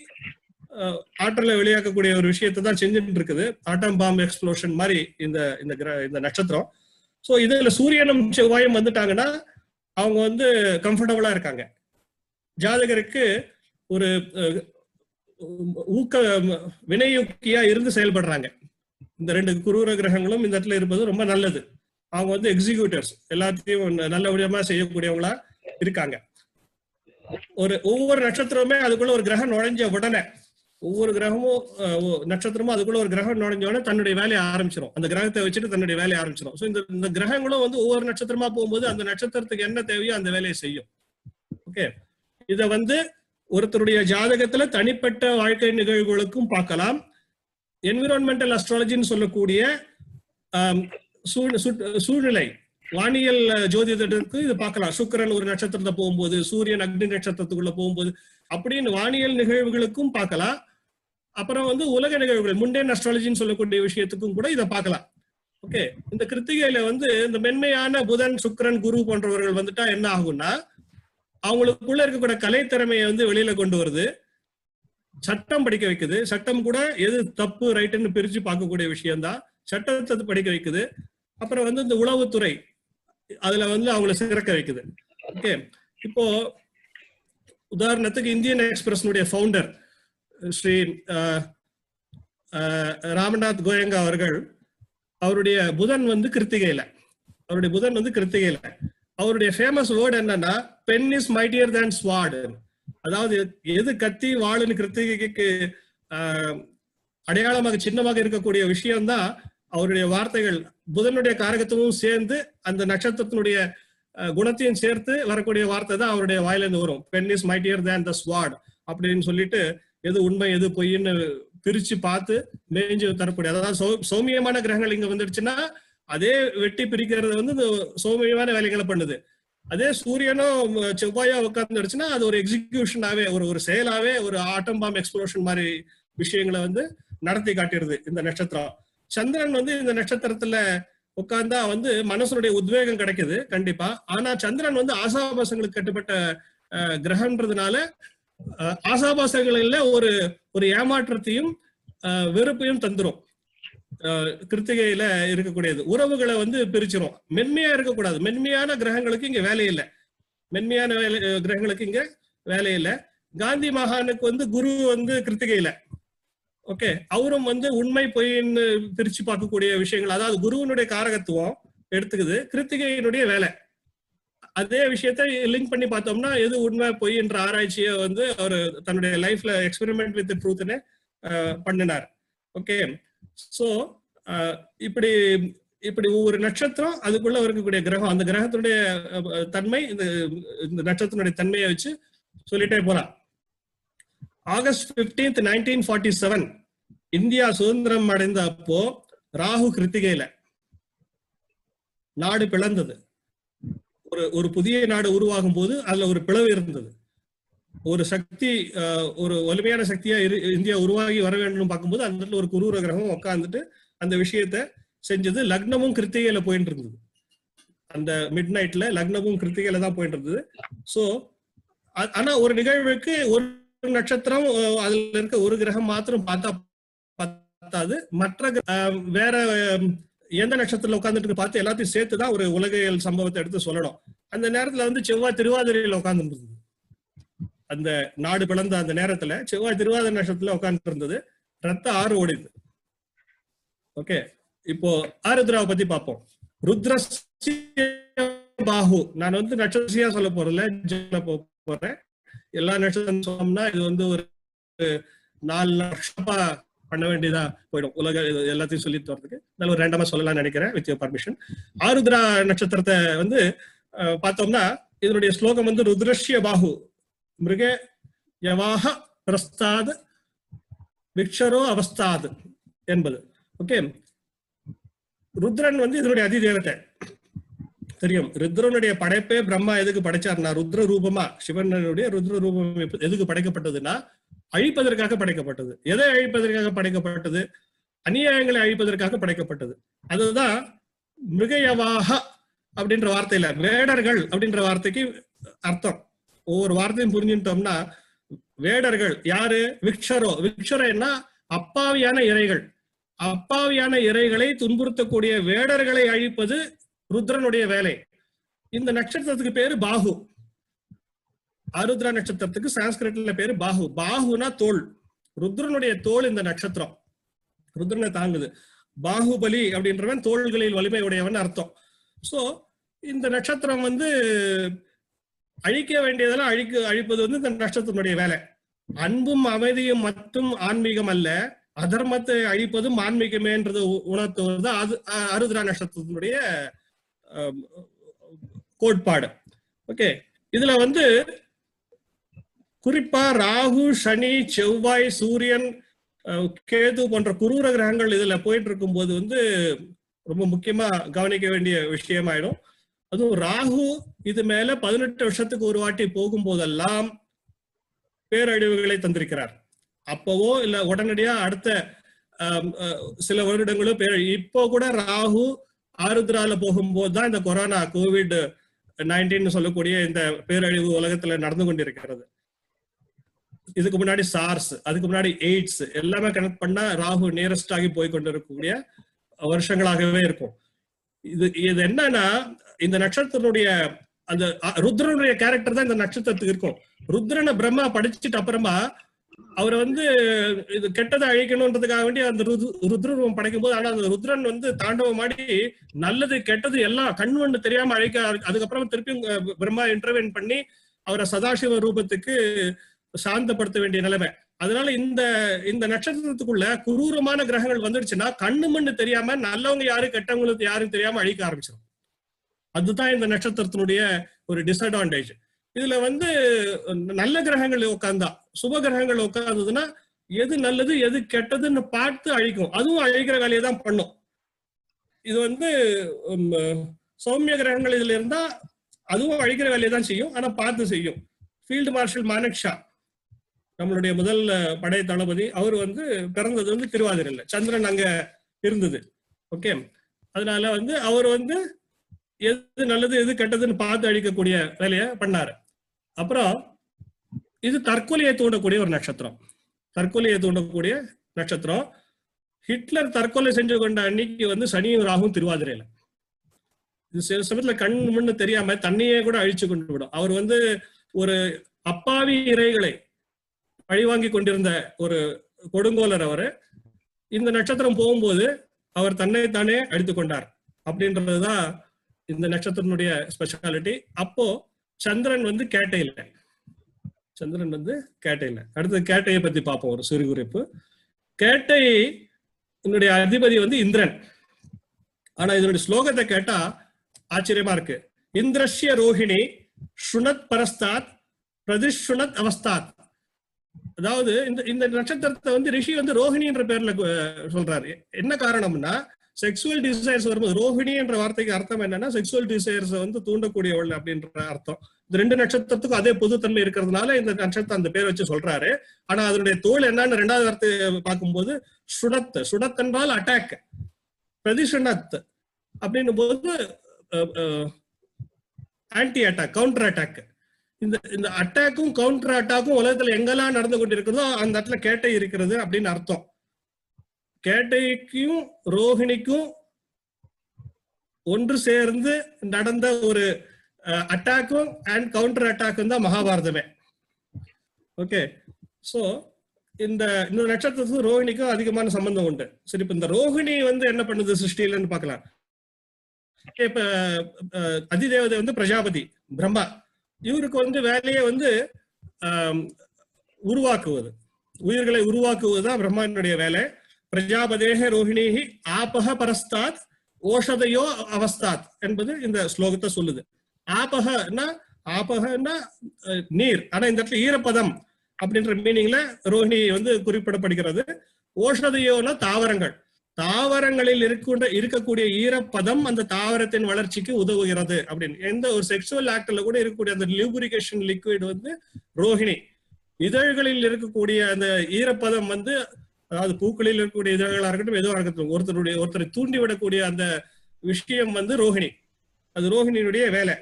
ஆற்றலை வெளியாக்கக்கூடிய ஒரு விஷயத்தை தான் செஞ்சுட்டு இருக்குது. ஆட்டம் பாம் எக்ஸ்ப்ளோஷன் மாதிரி இந்த நட்சத்திரம். ஸோ இதுல சூரியனும் செவ்வாயும் வந்துட்டாங்கன்னா அவங்க வந்து கம்ஃபர்டபுளா இருக்காங்க. ஜாதகருக்கு ஒரு ஊக்க வினையூக்கியா இருந்து செயல்படுறாங்க. இந்த 2 குரூர கிரகங்களும் இந்த இடத்துல இருப்பது ரொம்ப நல்லது. அவங்க வந்து எக்ஸிக்யூட்டர்ஸ், எல்லாத்தையும் நல்லபடியா செய்யக்கூடியவங்களா இருக்காங்க. ஒவ்வொரு நட்சத்திரமே அதுக்குள்ள ஒரு கிரகம் நுழைஞ்ச உடனே, ஒவ்வொரு கிரகமும் நட்சத்திரமும் அதுக்குள்ள ஒரு கிரகம் நுழைஞ்ச உடனே தன்னுடைய வேலையை ஆரம்பிச்சிடும். அந்த கிரகத்தை வச்சுட்டு தன்னுடைய வேலையை ஆரம்பிச்சிடும். ஸோ இந்த கிரகங்களும் வந்து ஒவ்வொரு நட்சத்திரமா போகும்போது அந்த நட்சத்திரத்துக்கு என்ன தேவையோ அந்த வேலையை செய்யும். ஓகே, இத வந்து ஒருத்தருடைய ஜாதகத்துல தனிப்பட்ட வாழ்க்கை நிகழ்வுகளுக்கும் பார்க்கலாம். என்விரான்மெண்டல் அஸ்ட்ராலஜின்னு சொல்லக்கூடிய சூழ்நிலை வானியல் ஜோதிடத்துக்கு இது பார்க்கலாம். சுக்கிரன் ஒரு நட்சத்திரத்தை போகும்போது, சூரியன் அக்னி நட்சத்திரத்துக்குள்ள போகும்போது, அப்படின்னு வானியல் நிகழ்வுகளுக்கும் பார்க்கலாம். அப்புறம் வந்து உலக நிகழ்வுகள், முண்டேன் அஸ்ட்ராலஜின்னு சொல்லக்கூடிய விஷயத்துக்கும் கூட இதை பார்க்கலாம். ஓகே, இந்த கிருத்திகையில வந்து இந்த மென்மையான புதன், சுக்கிரன், குரு போன்றவர்கள் வந்துட்டா என்ன ஆகும்னா அவங்களுக்குள்ள இருக்கக்கூடிய கலைத்திறமையை வந்து வெளியில கொண்டு வருது. சட்டம் படிக்க வைக்குது. சட்டம் கூட எது தப்பு ரைட்டுன்னு பிரிச்சு பார்க்கக்கூடிய விஷயம்தான். சட்டத்தை படிக்க வைக்குது. அப்புறம் வந்து இந்த உளவுத்துறை அதுல வந்து அவங்களை சிறக்க வைக்குது. ஓகே, இப்போ உதாரணத்துக்கு இந்தியன் எக்ஸ்பிரஸ்னுடைய ஃபவுண்டர் ஸ்ரீ ராமநாத் கோயங்கா அவர்கள், அவருடைய புதன் வந்து கிருத்திகையில, அவருடைய ஃபேமஸ் வேர்டு என்னன்னா pen is mightier than sword. அதாவது எது கத்தி வாளுன்னு கிருத்திகைக்கு அடையாளமாக சின்னமாக இருக்கக்கூடிய விஷயம்தான் அவருடைய வார்த்தைகள். புதனுடைய காரகத்துவமும் சேர்ந்து அந்த நட்சத்திரத்தினுடைய குணத்தையும் சேர்த்து வரக்கூடிய வார்த்தை தான் அவருடைய வாயிலிருந்து வரும். Pen is mightier than the sword அப்படின்னு சொல்லிட்டு எது உண்மை எது பொய்ன்னு பிரிச்சு பார்த்து மேய்ஞ்சு தரக்கூடிய, அதாவது சௌமியமான கிரகங்கள் இங்க வந்துடுச்சுன்னா அதே வெட்டி பிரிக்கிறது வந்து இந்த சௌமியமான வேலைகளை பண்ணுது. அதே சூரியனோ செவ்வாயோ உட்கார்ந்துடுச்சுன்னா அது ஒரு எக்ஸிகியூஷனாவே, ஒரு செயலாவே, ஒரு ஆட்டம் பாம் எக்ஸ்ப்ளோஷன் மாதிரி விஷயங்களை வந்து நடத்தி காட்டிடுது இந்த நட்சத்திரம். சந்திரன் வந்து இந்த நட்சத்திரத்துல உட்கார்ந்தா வந்து மனசனுடைய உத்வேகம் கிடைக்குது கண்டிப்பா. ஆனா சந்திரன் வந்து ஆசாபாசங்களுக்கு கட்டுப்பட்ட கிரகம்ன்றதுனால ஆசாபாசங்களில் ஒரு ஏமாற்றத்தையும் வெறுப்பையும் தந்துரும். கிருத்திகையில இருக்கக்கூடியது உறவுகளை வந்து பிரிச்சிரும். மென்மையா இருக்கக்கூடாது. மென்மையான கிரகங்களுக்கு இங்க வேலை இல்லை. கிரகங்களுக்கு இங்க வேலை இல்லை. காந்தி மகானுக்கு வந்து குரு வந்து கிருத்திகையில. ஓகே, அவரும் வந்து உண்மை பொய்ன்னு பிரிச்சு பார்க்கக்கூடிய விஷயங்கள், அதாவது குருவனுடைய காரகத்துவம் எடுத்துக்குது. கிருத்திகையினுடைய வேலை அதே விஷயத்தை லிங்க் பண்ணி பார்த்தோம்னா எது உண்மை பொய் என்ற ஆராய்ச்சியை வந்து அவர் தன்னுடைய லைஃப்ல எக்ஸ்பெரிமெண்ட் வித் ட்ரூத்னு பண்ணினார். ஓகே, ஸோ இப்படி இப்படி ஒவ்வொரு நட்சத்திரம் அதுக்குள்ள இருக்கக்கூடிய கிரகம், அந்த கிரகத்தினுடைய தன்மை, இந்த நட்சத்திரனுடைய தன்மையை வச்சு சொல்லிட்டே போலாம். ஆகஸ்ட் 15, 1947 இந்தியா சுதந்திரம் அடைந்த அப்போ ராகு கிருத்திகையில நாடு பிளந்தது. ஒரு புதிய நாடு உருவாகும் போது அதுல ஒரு பிளவு இருந்தது. ஒரு சக்தி, ஒரு வலிமையான சக்தியா இந்தியா உருவாகி வர வேண்டும் பார்க்கும்போது அந்த இடத்துல ஒரு குரூர கிரகம் உட்காந்துட்டு அந்த விஷயத்த செஞ்சது. லக்னமும் கிருத்திகையில போயிட்டு இருந்தது. அந்த மிட் நைட்ல லக்னமும் கிருத்திகையில தான் போயிட்டு இருந்தது. சோ ஆனா ஒரு நிகழ்வுக்கு ஒரு நட்சத்திரம், அதுல இருக்க ஒரு கிரகம் மாத்திரம் பார்த்தா பத்தாது. மற்ற வேற எந்த நட்சத்திரத்துல உட்காந்துட்டு பார்த்து எல்லாத்தையும் சேர்த்துதான் ஒரு உலகியல் சம்பவத்தை எடுத்து சொல்லணும். அந்த நேரத்துல வந்து செவ்வாய் திருவாதிரையில உட்கார்ந்து இருந்தது. அந்த நாடு பிளந்த அந்த நேரத்துல செவ்வாய் திருவாதிரை நட்சத்திரத்துல உட்கார்ந்து இருந்தது. ரத்த ஆறு ஓடிது. ஓகே, இப்போ ஆருத்ராவை பத்தி பார்ப்போம். ருத்ரஸ்ய பாஹு. நான் வந்து நட்சத்திரியா சொல்ல போறேன், போறேன். எல்லா நட்சத்திரம் சொன்னோம்னா இது வந்து ஒரு 4 லட்சமா பண்ண வேண்டியதா போயிடும். உலக எல்லாத்தையும் சொல்லிட்டு வரதுக்கு நான் ஒரு ரேண்டமா சொல்லலாம்னு நினைக்கிறேன், வித் யுவர் பர்மிஷன். ஆருத்ரா நட்சத்திரத்தை வந்து பார்த்தோம்னா இதனுடைய ஸ்லோகம் வந்து ருத்ரஸ்ய பாஹு மிருக யவாஹ பிரஸ்தாத் விக்ஷரோ அவஸ்தாத் என்பது. ஓகே, ருத்ரன் வந்து இதனுடைய அதிதேவத்தை தெரியும். ருத்ரனுடைய படைப்பே பிரம்மா எதுக்கு படைச்சார்னா ருத்ர ரூபமா, சிவனுடைய ருத்ர ரூபம் எதுக்கு படைக்கப்பட்டதுன்னா அழிப்பதற்காக படைக்கப்பட்டது. எதை அழிப்பதற்காக படைக்கப்பட்டது? அநியாயங்களை அழிப்பதற்காக படைக்கப்பட்டது. அதுதான் மிருகயவாக அப்படின்ற வார்த்தையில வேடர்கள் அப்படின்ற வார்த்தைக்கு அர்த்தம். ஒவ்வொரு வார்த்தையும் புரிஞ்சுட்டோம்னா வேடர்கள் யாரு? விக்ஷரோ. விக்ஷரன்னா அப்பாவியான இறைகள். அப்பாவியான இறைகளை துன்புறுத்தக்கூடிய வேடர்களை அழிப்பது ருத்ரனுடைய வேலை. இந்த நட்சத்திரத்துக்கு பேரு பாஹு. ஆருத்ரா நட்சத்திரத்துக்கு சான்ஸ்கிரிட்ல பேரு பாஹு. பாஹுனா தோல். ருத்ரனுடைய தோல் இந்த நட்சத்திரம். ருத்ரனை தாங்குது. பாகுபலி அப்படின்றவன் தோள்களில் வலிமை உடையவன் அர்த்தம். சோ இந்த நட்சத்திரம் வந்து அழிக்க வேண்டியதெல்லாம் அழிப்பது வந்து இந்த நட்சத்திரனுடைய வேலை. அன்பும் அமைதியும் மட்டும் ஆன்மீகம் அல்ல, அதர்மத்தை அழிப்பதும் ஆன்மீகமேன்றது உணர்த்துவது அது ஆருத்ரா நட்சத்திரத்தினுடைய கோட்பாடு. ஓகே, இதுல வந்து குறிப்பா ராகு, சனி, செவ்வாய், சூரியன், கேது போன்ற குரூர கிரகங்கள் இதுல போயிட்டு இருக்கும் போது வந்து ரொம்ப முக்கியமா கவனிக்க வேண்டிய விஷயமாயிடும். அதுவும் ராகு இது மேல 18 வருஷத்துக்கு ஒரு வாட்டி போகும் போதெல்லாம் பேரழிவுகளை தந்திருக்கிறார். அப்பவோ இல்ல உடனடியா அடுத்த சில வருடங்களும் இப்போ கூட ராகு ஆருத்ரால போகும்போது தான் இந்த கொரோனா COVID-19 சொல்லக்கூடிய இந்த பேரழிவு உலகத்துல நடந்து கொண்டிருக்கிறது. இதுக்கு முன்னாடி சார்ஸ், அதுக்கு முன்னாடி எய்ட்ஸ் எல்லாமே கனெக்ட் பண்ணா ராகு நியரஸ்ட் ஆகி போய் கொண்டிருக்கக்கூடிய வருஷங்களாகவே இருக்கும். இது என்னன்னா இந்த நட்சத்திரனுடைய அந்த ருத்ரனுடைய கேரக்டர் தான் இந்த நட்சத்திரத்துக்கு இருக்கும். ருத்ரனை பிரம்மா படிச்சுட்டு அப்புறமா அவர் வந்து இது கெட்டதை அழிக்கணும்ன்றதுக்காக வேண்டி அந்த ருத்ரரூபம் படைக்கும் போது, ஆனா அந்த ருத்ரன் வந்து தாண்டவம் ஆடி நல்லது கெட்டது எல்லாம் கண்மண்ணு தெரியாம அழிக்க, அதுக்கப்புறம் திருப்பியும் பிரம்மா இன்டர்வென் பண்ணி அவரை சதாசிவ ரூபத்துக்கு சாந்தப்படுத்த வேண்டிய நிலைமை. அதனால இந்த நட்சத்திரத்துக்குள்ள குரூரமான கிரகங்கள் வந்துடுச்சுன்னா கண்ணு மண்ணு தெரியாம நல்லவங்க யாரு கெட்டவங்களுக்கு யாரும் தெரியாம அழிக்க ஆரம்பிச்சிடும். அதுதான் இந்த நட்சத்திரத்தினுடைய ஒரு டிஸ்அட்வான்டேஜ். இதுல வந்து நல்ல கிரகங்கள் உட்கார்ந்தா, சுப கிரகங்கள் உட்கார்ந்ததுன்னா எது நல்லது எது கெட்டதுன்னு பார்த்து அழிக்கும். அதுவும் அழிக்கிற வேலையை தான் பண்ணும். இது வந்து சௌமிய கிரகங்கள் இதுல இருந்தா அதுவும் அழிக்கிற வேலையை தான் செய்யும், ஆனா பார்த்து செய்யும். ஃபீல்டு மார்ஷல் மானக்ஷா நம்மளுடைய முதல் படை தளபதி, அவர் வந்து பிறந்தது வந்து திருவாதிரையில, சந்திரன் அங்க இருந்தது. ஓகே, அதனால வந்து அவர் வந்து எது நல்லது எது கெட்டதுன்னு பார்த்து அழிக்கக்கூடிய வேலையை பண்ணாரு. அப்புறம் இது தற்கொலையை தூண்டக்கூடிய ஒரு நட்சத்திரம். தற்கொலையை தூண்டக்கூடிய நட்சத்திரம். ஹிட்லர் தற்கொலை செஞ்சு கொண்ட அன்னைக்கு வந்து சனியும் ராகும் திருவாதிரையில. இது சில சமயத்துல கண் முன்னு தெரியாம தண்ணியே கூட அழிச்சு கொண்டு விடும். அவர் வந்து ஒரு அப்பாவி இறைகளை பழிவாங்கி கொண்டிருந்த ஒரு கொடுங்கோலர். அவரு இந்த நட்சத்திரம் போகும்போது அவர் தன்னைத்தானே அடித்து கொண்டார் அப்படின்றதுதான் இந்த நட்சத்திரனுடைய ஸ்பெஷாலிட்டி. அப்போ சந்திரன் வந்து கேட்டையில, சந்திரன் வந்து கேட்டையில. அடுத்தது கேட்டையை பத்தி பார்ப்போம் ஒரு சிறு குறிப்பு. கேட்டை என்னுடைய அதிபதி வந்து இந்திரன். ஆனா இதனுடைய ஸ்லோகத்தை கேட்டா ஆச்சரியமா இருக்கு. இந்திரஸ்ய ரோஹிணி சுனத் பரஸ்தாத் பிரதிஷுனத் அவஸ்தாத். அதாவது இந்த நட்சத்திரத்தை வந்து ரிஷி வந்து ரோஹிணின்ற பேர்ல சொல்றாரு. என்ன காரணம்னா செக்ஸுவல் டிசைர்ஸ் வரும்போது, ரோஹிணி என்ற வார்த்தைக்கு அர்த்தம் என்னன்னா செக்ஸுவல் டிசைர்ஸ் வந்து தூண்டக்கூடியவள் அப்படின்ற அர்த்தம். இந்த ரெண்டு நட்சத்திரத்துக்கும் அதே பொதுத்தன்மை இருக்கிறதுனால இந்த நட்சத்திரம் அந்த பேர் வச்சு சொல்றாரு. ஆனா அதனுடைய தோல் என்னன்னு ரெண்டாவது வார்த்தை பார்க்கும்போது சுடத். சுடத் என்றால் அட்டாக், பிரதிஷுனத் அப்படின்னும் போது ஆன்டி அட்டாக், கவுண்டர் அட்டாக். இந்த அட்டாக்கும் கவுண்டர் அட்டாக்கும் உலகத்துல எங்கெல்லாம் நடந்து கொண்டிருக்கிறதோ அந்த இடத்துல கேட்டை இருக்கிறது அப்படின்னு அர்த்தம். கேட்டைக்கும் ரோஹிணிக்கும் ஒன்று சேர்ந்து நடந்த ஒரு அட்டாக்கும் அண்ட் கவுண்டர் அட்டாக்கும் தான் மகாபாரதமே. ஓகே, சோ இந்த நட்சத்திரத்துக்கும் ரோஹிணிக்கும் அதிகமான சம்பந்தம் உண்டு. சரி, இப்ப இந்த ரோஹிணி வந்து என்ன பண்ணுது சிருஷ்டிலன்னு பார்க்கலாம். இப்ப அதிதேவதை வந்து பிரஜாபதி பிரம்மா. இவருக்கு வந்து வேலையை வந்து உருவாக்குவது, உயிர்களை உருவாக்குவதுதான் பிரம்மாவினுடைய வேலை. பிரஜாபதேக ரோஹிணிஹி ஆபஹ பரஸ்தாத் ஓஷதையோ அவஸ்தாத் என்பது இந்த ஸ்லோகத்தை சொல்லுது. ஆபஹன்னா நீர், ஆனா இந்த இடத்துல ஈரப்பதம் அப்படின்ற மீனிங்ல ரோஹிணி வந்து குறிப்பிடப்படுகிறது. ஓஷதையோனா தாவரங்கள், தாவரங்களில் இருக்கக்கூடிய ஈரப்பதம் அந்த தாவரத்தின் வளர்ச்சிக்கு உதவுகிறது அப்படின்னு. எந்த ஒரு செக்ஷுவல் ஆக்ட்ல கூட இருக்கக்கூடிய அந்த லியூபிரிகேஷன் லிக்விட் வந்து ரோஹிணி. இதழ்களில் இருக்கக்கூடிய அந்த ஈரப்பதம் வந்து, அதாவது பூக்களில் இருக்கக்கூடிய இதழ்களா இருக்கட்டும் எதுவாக இருக்கட்டும், ஒருத்தரை தூண்டிவிடக்கூடிய அந்த விஷயம் வந்து ரோஹிணி. அது ரோஹிணியுடைய வேலை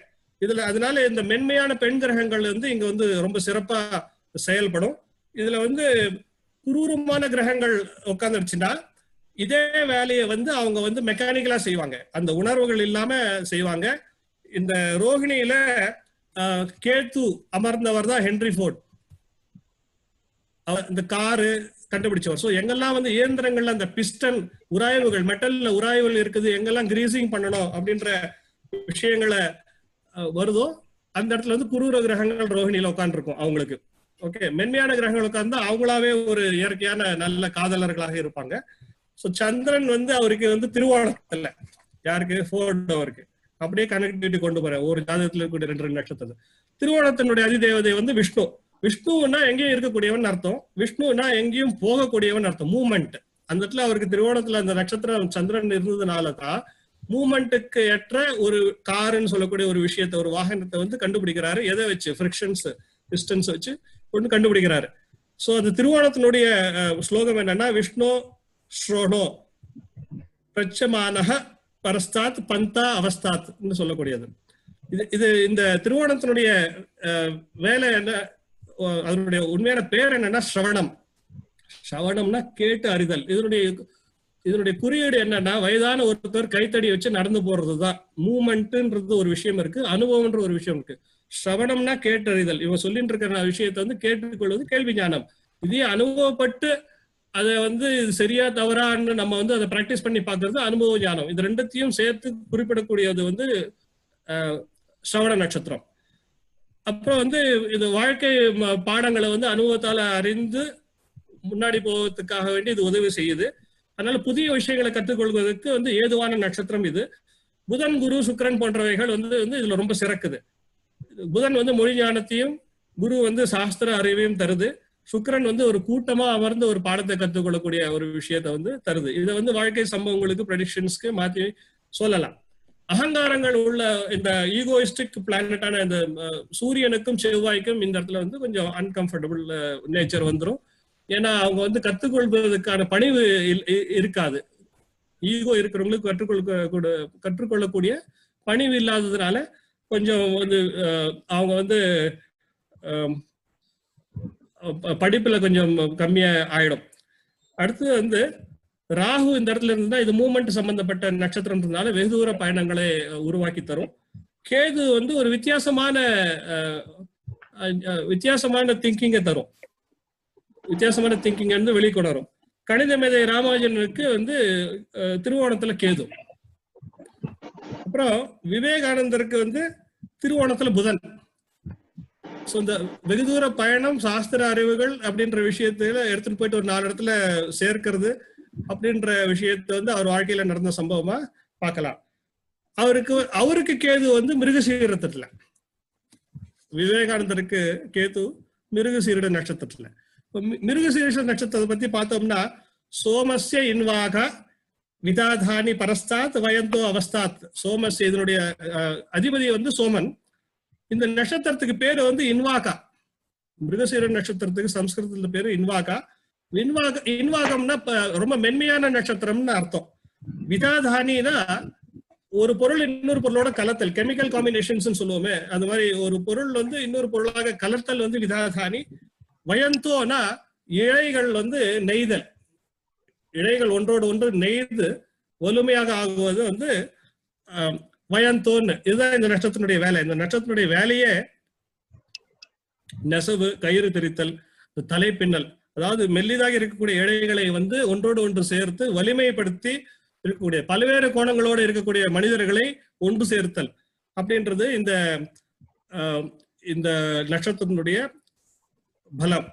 இதுல. அதனால இந்த மென்மையான பெண் கிரகங்கள் வந்து இங்க வந்து ரொம்ப சிறப்பா செயல்படும். இதுல வந்து குரூரமான கிரகங்கள் உட்காந்துருச்சுன்னா இதே வேலையை வந்து அவங்க வந்து மெக்கானிக்கலா செய்வாங்க, அந்த உணர்வுகள் இல்லாம செய்வாங்க. இந்த ரோஹிணியில கேத்து அமர்ந்தவர் தான் ஹென்ரி ஃபோர்ட், இந்த காரு கண்டுபிடிச்சவர். ஸோ எங்கெல்லாம் வந்து இயந்திரங்கள்ல அந்த பிஸ்டன் உராய்வுகள், மெட்டல்ல உராய்வுகள் இருக்குது, எங்கெல்லாம் கிரீசிங் பண்ணணும் அப்படின்ற விஷயங்களை வருதோ அந்த இடத்துல வந்து குரூர கிரகங்கள் ரோஹிணியில உட்காந்துருக்கும் அவங்களுக்கு. ஓகே, மென்மையான கிரகங்கள் உட்கார்ந்தா அவங்களாவே ஒரு இயற்கையான நல்ல காதலர்களாக இருப்பாங்க. சோ சந்திரன் வந்து அவருக்கு வந்து திருவோணத்துல, யாருக்கு ஃபோர்ட் அவருக்கு அப்படியே கனெக்டிவிட்டி கொண்டு போற ஒரு ஜாதகத்துல இருக்கக்கூடிய ரெண்டு நட்சத்திரம். திருவோணத்தினுடைய அதிதேவதை வந்து விஷ்ணு. விஷ்ணுன்னா எங்கேயும் இருக்கக்கூடியவன் அர்த்தம், விஷ்ணுனா எங்கேயும் போகக்கூடியவன் அர்த்தம், மூவ்மெண்ட். அந்த இடத்துல அவருக்கு திருவோணத்துல அந்த நட்சத்திரம் சந்திரன் இருந்ததுனாலதான் மூவ்மெண்ட்டுக்கு ஏற்ற ஒரு காருன்னு சொல்லக்கூடிய ஒரு விஷயத்த, ஒரு வாகனத்தை வந்து கண்டுபிடிக்கிறாரு. எதை வச்சு? ஃபிரிக்ஷன்ஸ், டிஸ்டன்ஸ் வச்சு கொண்டு கண்டுபிடிக்கிறாரு. சோ அந்த திருவோணத்தினுடைய ஸ்லோகம் என்னன்னா விஷ்ணு ஸ்ரோணோ பிரச்சமானஹ பரஸ்தாத் பந்தா அவஸ்தாத் சொல்லக்கூடியது. இது இந்த திருவோணத்தினுடைய வேலை என்ன, அதனுடைய உண்மையான பேர் என்னன்னா ஸ்ரவணம். ஸ்ரவணம்னா கேட்டு அறிதல். இதனுடைய குறியீடு என்னன்னா வயதான ஒருத்தர் கைத்தடி வச்சு நடந்து போறதுதான். மூவ்மெண்ட்ன்றது ஒரு விஷயம் இருக்கு, அனுபவம்ன்ற ஒரு விஷயம் இருக்கு. ஸ்ரவணம்னா கேட்டறிதல். இவன் சொல்லிட்டு இருக்கிற விஷயத்தை வந்து கேட்டுக்கொள்வது கேள்வி ஞானம். இதே அனுபவப்பட்டு அதை வந்து சரியா தவறான்னு நம்ம வந்து அதை பிராக்டிஸ் பண்ணி பார்க்கறது அனுபவ ஞானம். இது ரெண்டத்தையும் சேர்த்து குறிப்பிடக்கூடியது வந்து ஸ்ரவண நட்சத்திரம். அப்புறம் வந்து இது வாழ்க்கை பாடங்களை வந்து அனுபவத்தால அறிந்து முன்னாடி போவதுக்காக வேண்டி இது உதவி செய்யுது. அதனால புதிய விஷயங்களை கற்றுக்கொள்வதற்கு வந்து ஏதுவான நட்சத்திரம் இது. புதன், குரு, சுக்கிரன் போன்றவைகள் வந்து இதுல ரொம்ப சிறக்குது. புதன் வந்து மொழி ஞானத்தையும், குரு வந்து சாஸ்திர அறிவையும் தருது. சுக்கிரன் வந்து ஒரு கூட்டமா அமர்ந்து ஒரு பாடத்தை கற்றுக்கொள்ளக்கூடிய ஒரு விஷயத்த வந்து தருது. இதை வந்து வாழ்க்கை சம்பவங்களுக்கு, ப்ரெடிக்ஷன்ஸ்க்கு மாற்றி சொல்லலாம். அகங்காரங்கள் உள்ள இந்த ஈகோயிஸ்டிக் பிளானட்டான இந்த சூரியனுக்கும் செவ்வாய்க்கும் இந்த இடத்துல வந்து கொஞ்சம் அன்கம்ஃபர்டபுள் நேச்சர் வந்துடும். ஏன்னா அவங்க வந்து கற்றுக்கொள்வதற்கான பணிவு இருக்காது. ஈகோ இருக்கிறவங்களுக்கு கற்றுக்கொள்ளக்கூடிய பணிவு இல்லாததுனால கொஞ்சம் வந்து அவங்க வந்து படிப்புல கொஞ்சம் கம்மியா ஆயிடும். அடுத்து வந்து ராகு இந்த இடத்துல இருந்தா இது மூவ்மெண்ட் சம்பந்தப்பட்ட நட்சத்திரம்ன்றதுனால வெகு தூர பயணங்களை உருவாக்கி தரும். கேது வந்து ஒரு வித்தியாசமான திங்கிங்கை தரும், வித்தியாசமான திங்கிங் வந்து வெளிக்கொணரும். கணித மேதை ராமானுஜனுக்கு வந்து திருவோணத்துல கேது. அப்புறம் விவேகானந்தருக்கு வந்து திருவோணத்துல புதன். ஸோ இந்த வெகு தூர பயணம், சாஸ்திர அறிவுகள் அப்படின்ற விஷயத்துல எடுத்துட்டு போயிட்டு ஒரு 4 இடத்துல சேர்க்கிறது அப்படின்ற விஷயத்த வந்து அவர் வாழ்க்கையில நடந்த சம்பவமா பார்க்கலாம். அவருக்கு கேது வந்து மிருகசீரத்துல, விவேகானந்தருக்கு கேது மிருகசீரிட நட்சத்திரத்துல. மிருகசீரிஷ நட்சத்திரத்தை பத்தி பார்த்தோம்னா, சோமஸ்ய இன்வாக விதாதானி பரஸ்தாத் வயந்தோ அவஸ்தாத். சோமஸ்ய இதனுடைய அதிபதி வந்து சோமன். இந்த நட்சத்திரத்துக்கு பேரு வந்து இன்வாகா. மிருகசீர நட்சத்திரத்துக்கு சம்ஸ்கிருதத்துல பேரு இன்வாகா. இன்வாகம்னா ரொம்ப மென்மையான நட்சத்திரம்னு அர்த்தம். விதாதானினா ஒரு பொருள் இன்னொரு பொருளோட கலத்தல், கெமிக்கல் காம்பினேஷன்ஸ் சொல்லுவோமே, அது மாதிரி ஒரு பொருள் வந்து இன்னொரு பொருளாக கலத்தல் வந்து விதாதானி. வயந்தோனா இழைகள் வந்து நெய்தல், இழைகள் ஒன்றோடு ஒன்று நெய்து வலிமையாக ஆகுவது வந்து வயந்தோன்னு. இதுதான் இந்த நட்சத்திரனுடைய வேலை. இந்த நட்சத்திரனுடைய வேலையே நெசவு, கயிறு திரித்தல், தலைப்பின்னல், அதாவது மெல்லிதாக இருக்கக்கூடிய இழைகளை வந்து ஒன்றோடு ஒன்று சேர்த்து வலிமைப்படுத்தி இருக்கக்கூடிய பல்வேறு கோணங்களோடு இருக்கக்கூடிய மனிதர்களை ஒன்று சேர்த்தல் அப்படின்றது இந்த நட்சத்திரத்தினுடைய பலம்.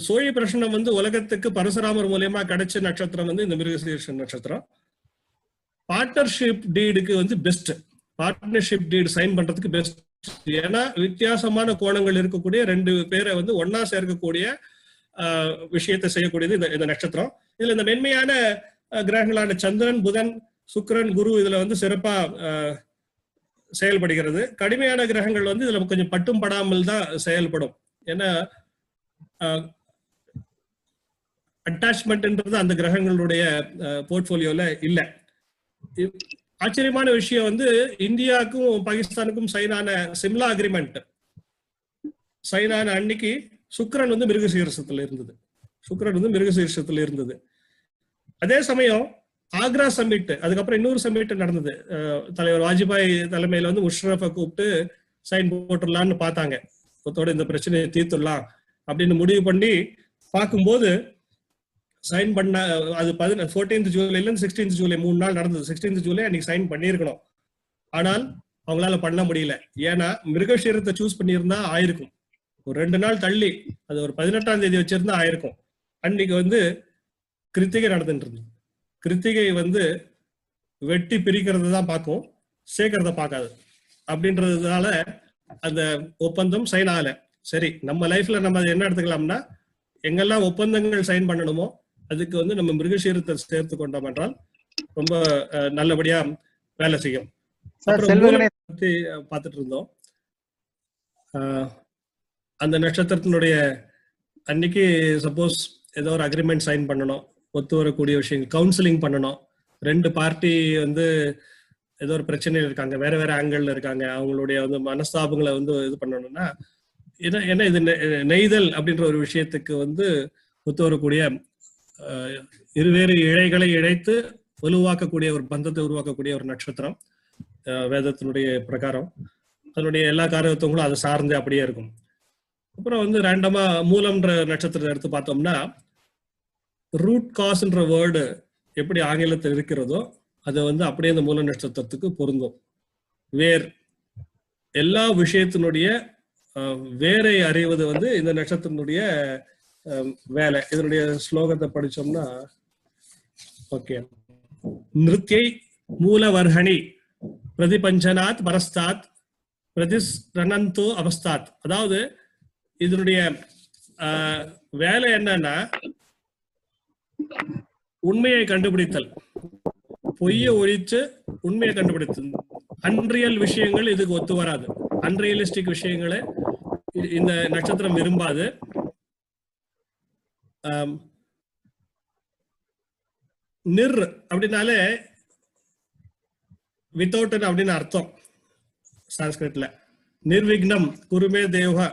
சோழி பிரஷ்னம் வந்து உலகத்துக்கு பரசுராமர் மூலியமா கிடைச்ச நட்சத்திரம் வந்து இந்த மிருகசீரிஷ நட்சத்திரம். பார்ட்னர்ஷிப் டீடுக்கு வந்து பெஸ்ட், பார்ட்னர்ஷிப் டீடு சைன் பண்றதுக்கு பெஸ்ட். ஏன்னா வித்தியாசமான கோணங்கள் இருக்கக்கூடிய 2 பேரை வந்து ஒன்னா சேர்க்கக்கூடிய விஷயத்தை செய்யக்கூடியது இந்த நட்சத்திரம். இதுல இந்த மென்மையான கிரகங்களான சந்திரன், புதன், சுக்கிரன், குரு இதுல வந்து சிறப்பா செயல்படுகிறது. கடுமையான கிரகங்கள் வந்து இதுல கொஞ்சம் பட்டும் படாமல் தான் செயல்படும். ஏன்னா அட்டாச்மெண்ட்ன்றது அந்த கிரகங்களுடைய போர்ட்போலியோல இல்ல. ஆச்சரியமான விஷயம் வந்து இந்தியாவுக்கும் பாகிஸ்தானுக்கும் சைனான சிம்லா அக்ரிமெண்ட் சைனான அன்னைக்கு சுக்கிரன் வந்து மிருகசீரிஷத்துல இருந்தது. சுக்கிரன் வந்து மிருகசீரிஷத்துல இருந்தது. அதே சமயம் ஆக்ரா சம்மிட், அதுக்கப்புறம் இன்னொரு சம்மிட் நடந்தது. தலைவர் வாஜ்பாய் தலைமையில வந்து முஷரஃபை கூப்பிட்டு சைன் போட்டுடலான்னு பார்த்தாங்க. இந்த பிரச்சனையை தீர்த்துடலாம் அப்படின்னு முடிவு பண்ணி பார்க்கும்போது சைன் பண்ண அது 14th ஜூலைல இருந்து 16th ஜூலை 3 நாள் நடந்தது. 16th ஜூலை அன்னைக்கு சைன் பண்ணியிருக்கணும். ஆனால் அவங்களால பண்ண முடியல. ஏன்னா மிருகசீரத்தை சூஸ் பண்ணியிருந்தா ஆயிருக்கும். ஒரு 2 நாள் தள்ளி அது ஒரு 18ஆம் தேதி வச்சிருந்தா ஆயிருக்கும். அன்னைக்கு வந்து கிருத்திகை நடந்துட்டு இருந்தது. கிருத்திகை வந்து வெட்டி பிரிக்கிறது தான் பார்க்கும், சேர்க்கறத பார்க்காது. அப்படின்றதுனால அந்த ஒப்பந்தம் சைன் ஆகல. சரி, நம்ம லைஃப்ல நம்ம அதை என்ன எடுத்துக்கலாம்னா, எங்கெல்லாம் ஒப்பந்தங்கள் சைன் பண்ணணுமோ அதுக்கு வந்து நம்ம மிருகசீரத்தை சேர்த்து கொண்டோம் என்றால் ரொம்ப நல்லபடியா வேலை செய்யும். பார்த்துட்டு இருந்தோம். அந்த நட்சத்திரத்தினுடைய அன்னைக்கு சப்போஸ் ஏதோ ஒரு அக்ரிமெண்ட் சைன் பண்ணணும், ஒத்து வரக்கூடிய விஷயங்கள், கவுன்சிலிங் பண்ணணும். 2 பார்ட்டி வந்து ஏதோ ஒரு பிரச்சனையில் இருக்காங்க, வேற வேற ஆங்கிள் இருக்காங்க, அவங்களுடைய வந்து மனஸ்தாபங்களை வந்து இது பண்ணணும்னா ஏன்னா இது நெய்தல் அப்படின்ற ஒரு விஷயத்துக்கு வந்து ஒத்து வரக்கூடிய இருவேறு இழைகளை இழைத்து வலுவாக்கக்கூடிய ஒரு பந்தத்தை உருவாக்கக்கூடிய ஒரு நட்சத்திரம் வேதத்தினுடைய பிரகாரம். அதனுடைய எல்லா காரகத்துவங்களும் அதை சார்ந்து அப்படியே இருக்கும். அப்புறம் வந்து ரேண்டமா மூலம்ன்ற நட்சத்திரத்தை எடுத்து பார்த்தோம்னா, ரூட் காஸ்ன்ற வேர்டு எப்படி ஆங்கிலத்தில் இருக்கிறதோ அதை வந்து அப்படியே இந்த மூல நட்சத்திரத்துக்கு பொருந்தும். வேர், எல்லா விஷயத்தினுடைய வேரை அறிவது வந்து இந்த நட்சத்திரத்தினுடைய வேலை. இதனுடைய ஸ்லோகத்தை படிச்சோம்னா, ஓகே, நிருத்யை மூலவர்ஹணி பிரதிபஞ்சனாத் பரஸ்தாத் பிரதிஸ்ரணந்தோ அவஸ்தாத். அதாவது இதனுடைய வேலை என்னன்னா, உண்மையை கண்டுபிடித்தல், பொய்யை ஒழிச்சு உண்மையை கண்டுபிடித்தல். அன்ரியல் விஷயங்கள் இதுக்கு ஒத்து வராது. அன்ரியலிஸ்டிக் விஷயங்களை இந்த நட்சத்திரம் விரும்பாது. நிர் அப்படின்னாலே வித்தவுட் அப்படின்னு அர்த்தம் சான்ஸ்கிரிட்ல. நிர்விக்னம் குருமே தேவ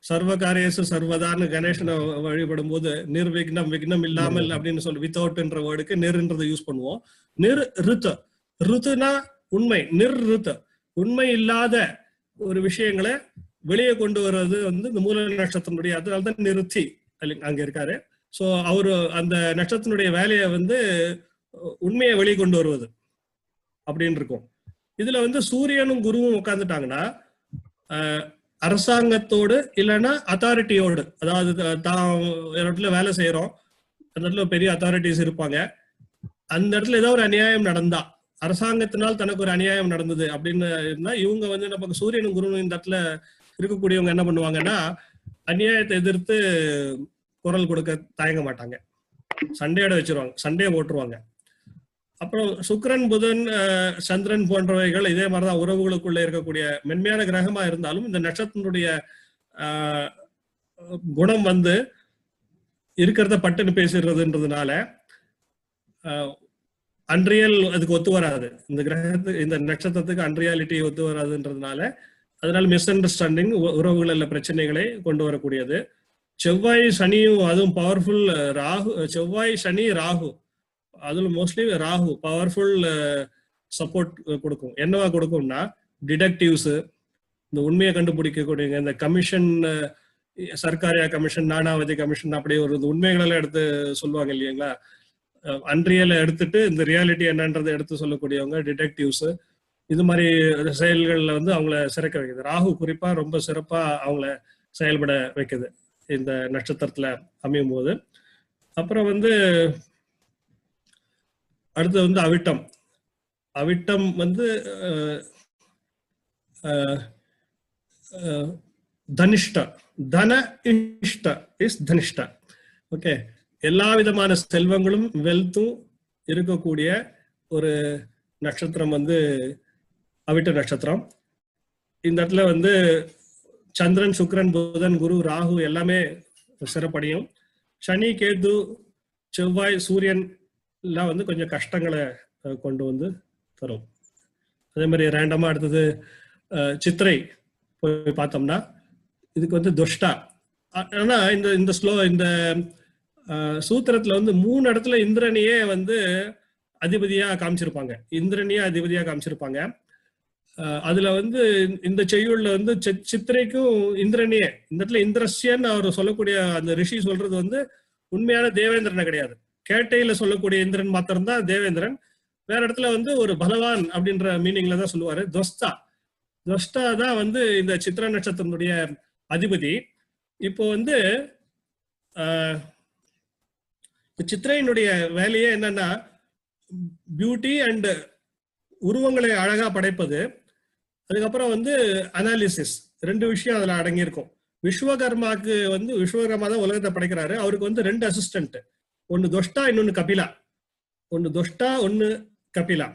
சர்வகாரியசு சர்வதான்னு கணேசனை வழிபடும் போது நிர்விக்னம், விக்னம் இல்லாமல் அப்படின்னு சொல்லி வித்தவுட்ன்ற வேர்டுக்கு நிர்ன்றதை யூஸ் பண்ணுவோம். நிர் ருத், ருத்துனா உண்மை, நிர் ருத் உண்மை இல்லாத ஒரு விஷயங்களை வெளியே கொண்டு வர்றது வந்து இந்த மூல நட்சத்திரனுடைய, அதனால்தான் நிறுத்தி அங்க இருக்காரு. சோ அவரு அந்த நட்சத்திரனுடைய வேலையை வந்து உண்மையை வெளியே கொண்டு வருவது. அப்படின்னு இருக்கும். இதுல வந்து சூரியனும் குருவும் உட்கார்ந்துட்டாங்கன்னா அரசாங்கத்தோடு இல்லைன்னா அத்தாரிட்டியோடு, அதாவது தான் இடத்துல வேலை செய்யறோம், அந்த இடத்துல பெரிய அத்தாரிட்டிஸ் இருப்பாங்க, அந்த இடத்துல ஏதோ ஒரு அநியாயம் நடந்தா, அரசாங்கத்தினால் தனக்கு ஒரு அநியாயம் நடந்தது அப்படின்னு இருந்தா இவங்க வந்து நமக்கு சூரியனும் குருவும் இந்த இடத்துல இருக்கக்கூடியவங்க என்ன பண்ணுவாங்கன்னா அநியாயத்தை எதிர்த்து குரல் கொடுக்க தயங்க மாட்டாங்க, சண்டையோட வச்சிருவாங்க, சண்டையை போட்டுருவாங்க. அப்புறம் சுக்கிரன் புதன் சந்திரன் போன்றவைகள் இதே மாதிரிதான் உறவுகளுக்குள்ள இருக்கக்கூடிய மென்மையான கிரகமா இருந்தாலும் இந்த நட்சத்திரனுடைய குணம் வந்து இருக்கிறத பட்டுன்னு பேசுறதுன்றதுனால அன்ரியல் அதுக்கு ஒத்து வராது, இந்த கிரகத்துக்கு இந்த நட்சத்திரத்துக்கு அன்ரியாலிட்டி ஒத்து வராதுன்றதுனால அதனால மிஸ் அண்டர்ஸ்டாண்டிங், உறவுகளில் பிரச்சனைகளை கொண்டு வரக்கூடியது. செவ்வாய் சனியும் அதுவும் பவர்ஃபுல் ராகு, செவ்வாய் சனி ராகு, அதுல மோஸ்ட்லி ராகு பவர்ஃபுல் சப்போர்ட் கொடுக்கும். என்னவா கொடுக்கும்னா டிடெக்டிவ்ஸ், இந்த உண்மையை கண்டுபிடிக்கக்கூடிய இந்த commission, Sarkaria commission, Nanavati commission, அப்படி ஒரு உண்மைகளெல்லாம் எடுத்து சொல்லுவாங்க இல்லைங்களா, அன்ரியலை எடுத்துட்டு இந்த ரியாலிட்டி என்னன்றதை எடுத்து சொல்லக்கூடியவங்க டிடெக்டிவ்ஸ். இது மாதிரி செயல்கள்ல வந்து அவங்கள சிறக்க வைக்குது. ராகு குறிப்பா ரொம்ப சிறப்பா அவங்கள செயல்பட வைக்குது இந்த நட்சத்திரத்துல அமையும் போது. அப்புறம் வந்து அடுத்து வந்து அவிட்டம். அவிட்டம் வந்து தனிஷ்ட, தன இஷ்ட இஸ் தனிஷ்ட. ஓகே, எல்லா விதமான செல்வங்களும் வெல்த்தும் இருக்கக்கூடிய ஒரு நட்சத்திரம் வந்து அவிட்ட நட்சத்திரம். இந்த இடத்துல வந்து சந்திரன், சுக்கிரன், புதன், குரு, ராகு எல்லாமே சிறப்படையும். சனி, கேது, செவ்வாய், சூரியன் எல்லாம் வந்து கொஞ்சம் கஷ்டங்களை கொண்டு வந்து தரும். அதே மாதிரி ரேண்டமா அடுத்தது சித்திரை போய் பார்த்தோம்னா இதுக்கு வந்து துஷ்டா. ஆனா இந்த சூத்திரத்துல வந்து 3 இடத்துல இந்திரனையே வந்து அதிபதியா காமிச்சிருப்பாங்க, இந்திரனையே அதிபதியா காமிச்சிருப்பாங்க. அதுல வந்து இந்த செய்யுள்ல வந்து சித்திரைக்கும் இந்திரனையே, இந்த இடத்துல இந்திரஸ்யன்னு அவர் சொல்லக்கூடிய அந்த ரிஷி சொல்றது வந்து உண்மையான தேவேந்திரனை கிடையாது, கேட்டையில சொல்லக்கூடிய இந்திரன் மாத்திரம்தான் தேவேந்திரன். வேற இடத்துல வந்து ஒரு பலவான் அப்படின்ற மீனிங்ல தான் சொல்லுவாரு. துவஷ்டா தான் வந்து இந்த சித்திர நட்சத்திரனுடைய அதிபதி. இப்போ வந்து சித்திரையினுடைய வேலையே என்னன்னா பியூட்டி அண்ட் உருவங்களை அழகா படைப்பது, அதுக்கப்புறம் வந்து அனாலிசிஸ், 2 விஷயம் அதுல அடங்கியிருக்கும். விஸ்வகர்மாக்கு வந்து விஸ்வகர்மா தான் உலகத்தை படைக்கிறாரு, அவருக்கு வந்து 2 அசிஸ்டன்ட், ஒன்னு துஷ்டா இன்னொன்னு கபிலா. ஒன்னு துஷ்டா ஒன்னு கபிலா.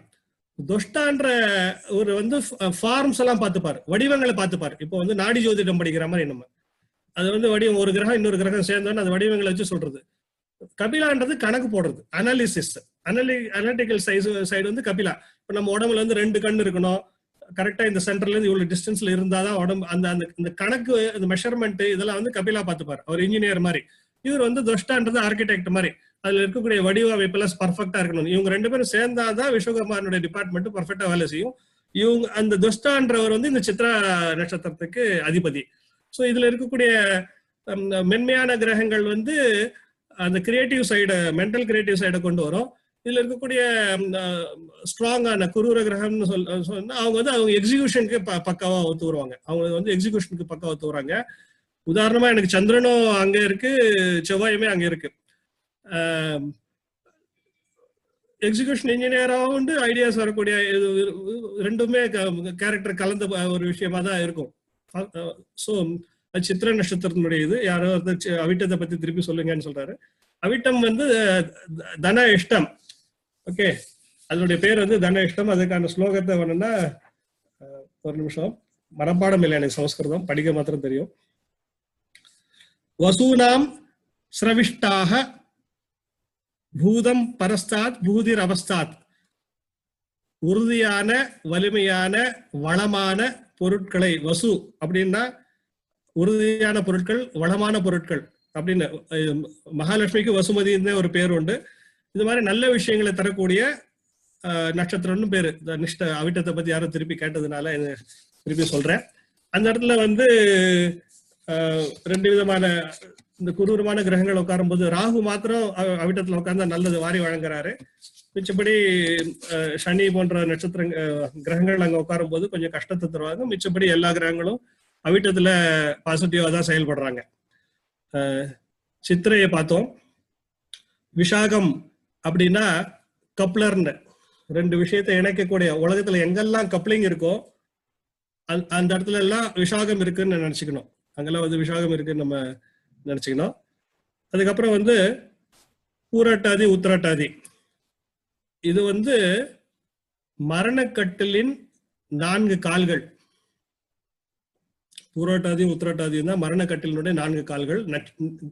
துஷ்டான்ற ஒரு வந்து ஃபார்ம்ஸ் எல்லாம் பார்த்துப்பாரு, வடிவங்களை பார்த்துப்பாரு. இப்போ வந்து நாடி ஜோதிடம் படிக்கிற மாதிரி நம்ம அது வந்து வடிவம், ஒரு கிரகம் இன்னொரு கிரகம் சேர்ந்தோன்னு அது வடிவங்களை வச்சு சொல்றது. கபிலான்றது கணக்கு போடுறது, அனாலிசிஸ், அனாலிட்டிக்கல் சைடு வந்து கபிலா. இப்போ நம்ம உடம்புல வந்து 2 கண் இருக்கணும், கரெக்டா இந்த சென்டர்ல இருந்து இவ்வளவு டிஸ்டன்ஸ்ல இருந்தாதான் உடம்பு, அந்த கணக்கு, அந்த மெஷர்மெண்ட் இதெல்லாம் வந்து கபிலா பார்த்துப்பாரு, அவர் இன்ஜினியர் மாதிரி. இவர் வந்து துஷ்டான்றது ஆர்கிடெக்ட் மாதிரி, அதுல இருக்கக்கூடிய வடிவ அமைப்பெல்லாம் பர்ஃபெக்டா இருக்கணும். இவங்க 2 பேரும் சேர்ந்தாதான் விஸ்வகர்மானுடைய டிபார்ட்மெண்ட் பர்ஃபெக்டா வேலை செய்யும். இவங்க அந்த துஷ்டான்றவர் வந்து இந்த சித்ரா நட்சத்திரத்துக்கு அதிபதி. ஸோ இதுல இருக்கக்கூடிய மென்மையான கிரகங்கள் வந்து அந்த கிரியேட்டிவ் சைடை, மென்டல் கிரியேட்டிவ் சைடை கொண்டு வரும். இதுல இருக்கக்கூடிய ஸ்ட்ராங்கான குரூர கிரகம்னு சொன்னா அவங்க வந்து அவங்க எக்ஸிகியூஷனுக்கு பக்காவா ஒத்து வருவாங்க, அவங்க வந்து எக்ஸிகியூஷனுக்கு பக்காவா ஒத்து வராங்க. உதாரணமா எனக்கு சந்திரனும் அங்க இருக்கு, செவ்வாயுமே அங்க இருக்கு. எக்ஸிகியூஷன் இன்ஜினியராகவும் உண்டு, ஐடியாஸ் வரக்கூடிய ரெண்டுமே கேரக்டர் கலந்த ஒரு விஷயமா தான் இருக்கும். ஸோ சித்திர நட்சத்திரத்தினுடைய இது யாரோ அவிட்டத்தை பத்தி திருப்பி சொல்லுங்கன்னு சொல்றாரு. அவிட்டம் வந்து தன இஷ்டம். ஓகே, அதனுடைய பேர் வந்து தன இஷ்டம். அதுக்கான ஸ்லோகத்தை வேணும்னா ஒரு நிமிஷம், மனப்பாடம் இல்லை எனக்கு சமஸ்கிருதம், படிக்க மாத்திரம் தெரியும். வசூனாம் ஸ்ரவிஷ்டாக பூதம் பரஸ்தாத் பூதிர் அவஸ்தாத். உறுதியான, வலிமையான, வளமான பொருட்களை, வசு அப்படின்னா உறுதியான பொருட்கள், வளமான பொருட்கள் அப்படின்னு. மகாலட்சுமிக்கு வசுமதினு ஒரு பேர் உண்டு. இது மாதிரி நல்ல விஷயங்களை தரக்கூடிய நட்சத்திரம்னு பேரு. நிஷ்ட அவிட்டத்தை பத்தி யாரும் திருப்பி கேட்டதுனால திருப்பி சொல்றேன். அந்த இடத்துல வந்து 2 விதமான இந்த குரூரமான கிரகங்கள் உட்காரும் போது ராகு மாத்திரம் அவிட்டத்துல உட்கார்ந்தா நல்லது வாரி வழங்குறாரு. மிச்சப்படி சனி போன்ற நட்சத்திர கிரகங்கள் அங்க உட்காரும் போது கொஞ்சம் கஷ்டத்தை தருவாங்க. மிச்சப்படி எல்லா கிரகங்களும் அவிட்டத்துல பாசிட்டிவா தான் செயல்படுறாங்க. சித்திரையை பார்த்தோம். விஷாகம் அப்படின்னா கப்ளர்னு, ரெண்டு விஷயத்தை இணைக்கக்கூடிய, உலகத்துல எங்கெல்லாம் கப்ளிங் இருக்கோ அந்த இடத்துல எல்லாம் விஷாகம் இருக்குன்னு நினைச்சுக்கணும். அங்கெல்லாம் வந்து விஷாகம் இருக்குன்னு நம்ம நினைச்சுக்கணும். அதுக்கப்புறம் வந்து பூரட்டாதி உத்திரட்டாதி, இது வந்து மரணக்கட்டிலின் 4 கால்கள். பூரட்டாதி உத்திரட்டாதி தான் மரணக்கட்டிலினுடைய 4 கால்கள்.